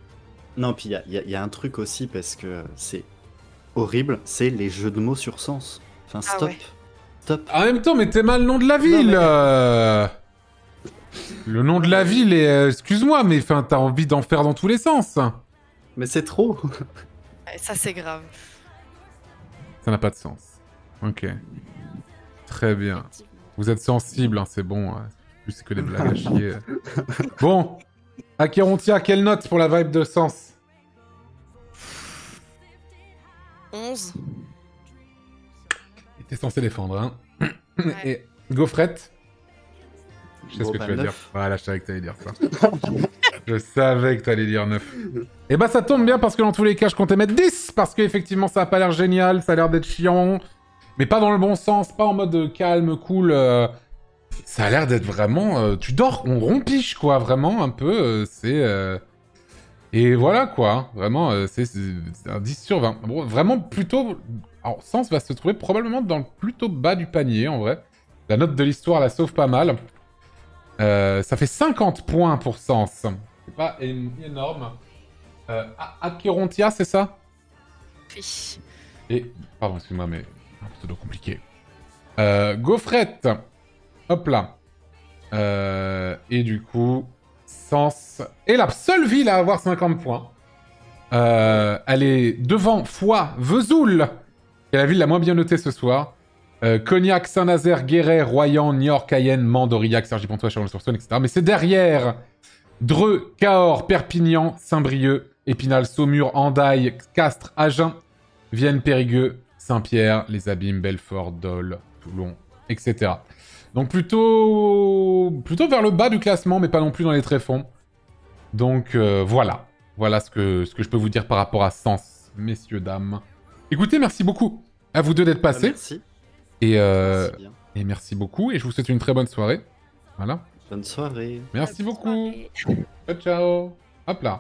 Non, puis il y a un truc aussi, parce que c'est horrible, c'est les jeux de mots sur sens. Enfin, stop. Stop. En même temps, mettez mal le nom de la ville. Le nom de la ville est... excuse-moi, mais t'as envie d'en faire dans tous les sens. Mais c'est trop. Ça, c'est grave. Ça n'a pas de sens. Ok. Très bien. Vous êtes sensible, hein, c'est bon. Plus c'est que des blagues à chier. Bon. Acherontia, quelle note pour la vibe de sens? 11. T'es censé défendre, hein. Ouais. Et Gaufrette? Je sais ce que tu vas dire. Voilà, je savais que t'allais dire ça. Je savais que t'allais dire 9. Et bah ça tombe bien parce que dans tous les cas, je comptais mettre 10 parce qu'effectivement, ça a pas l'air génial, ça a l'air d'être chiant. Mais pas dans le bon sens, pas en mode calme, cool. Ça a l'air d'être vraiment... tu dors, on rompiche, quoi, vraiment, un peu. Et voilà, quoi. Vraiment, c'est un 10 sur 20. Bon, vraiment, plutôt... Alors, Sens va se trouver probablement dans le plutôt bas du panier, en vrai. La note de l'histoire la sauve pas mal. Ça fait 50 points pour Sens. C'est pas énorme. Acherontia, c'est ça? Oui. Et... Pardon, excuse-moi, mais... C'est trop compliqué. Gaufrette. Hop là. Et du coup... Sens est la seule ville à avoir 50 points. Elle est devant Foix, Vesoul, qui est la ville la moins bien notée ce soir. Cognac, Saint-Nazaire, Guéret, Royan, Niort, Cayenne, Mende, Aurillac, Cergy-Pontoise, Chalon-sur-Saône, etc. Mais c'est derrière Dreux, Cahors, Perpignan, Saint-Brieuc, Épinal, Saumur, Andaille, Castres, Agen, Vienne, Périgueux, Saint-Pierre, Les Abîmes, Belfort, Dole, Toulon, etc. Donc plutôt vers le bas du classement, mais pas non plus dans les tréfonds. Donc voilà. Voilà ce que je peux vous dire par rapport à Sens, messieurs, dames. Écoutez, merci beaucoup à vous deux d'être passés. Merci. Et, Merci bien. et merci beaucoup. Et je vous souhaite une très bonne soirée. Voilà. Bonne soirée. Merci Bonne beaucoup. soirée. Ciao, ciao. Hop là.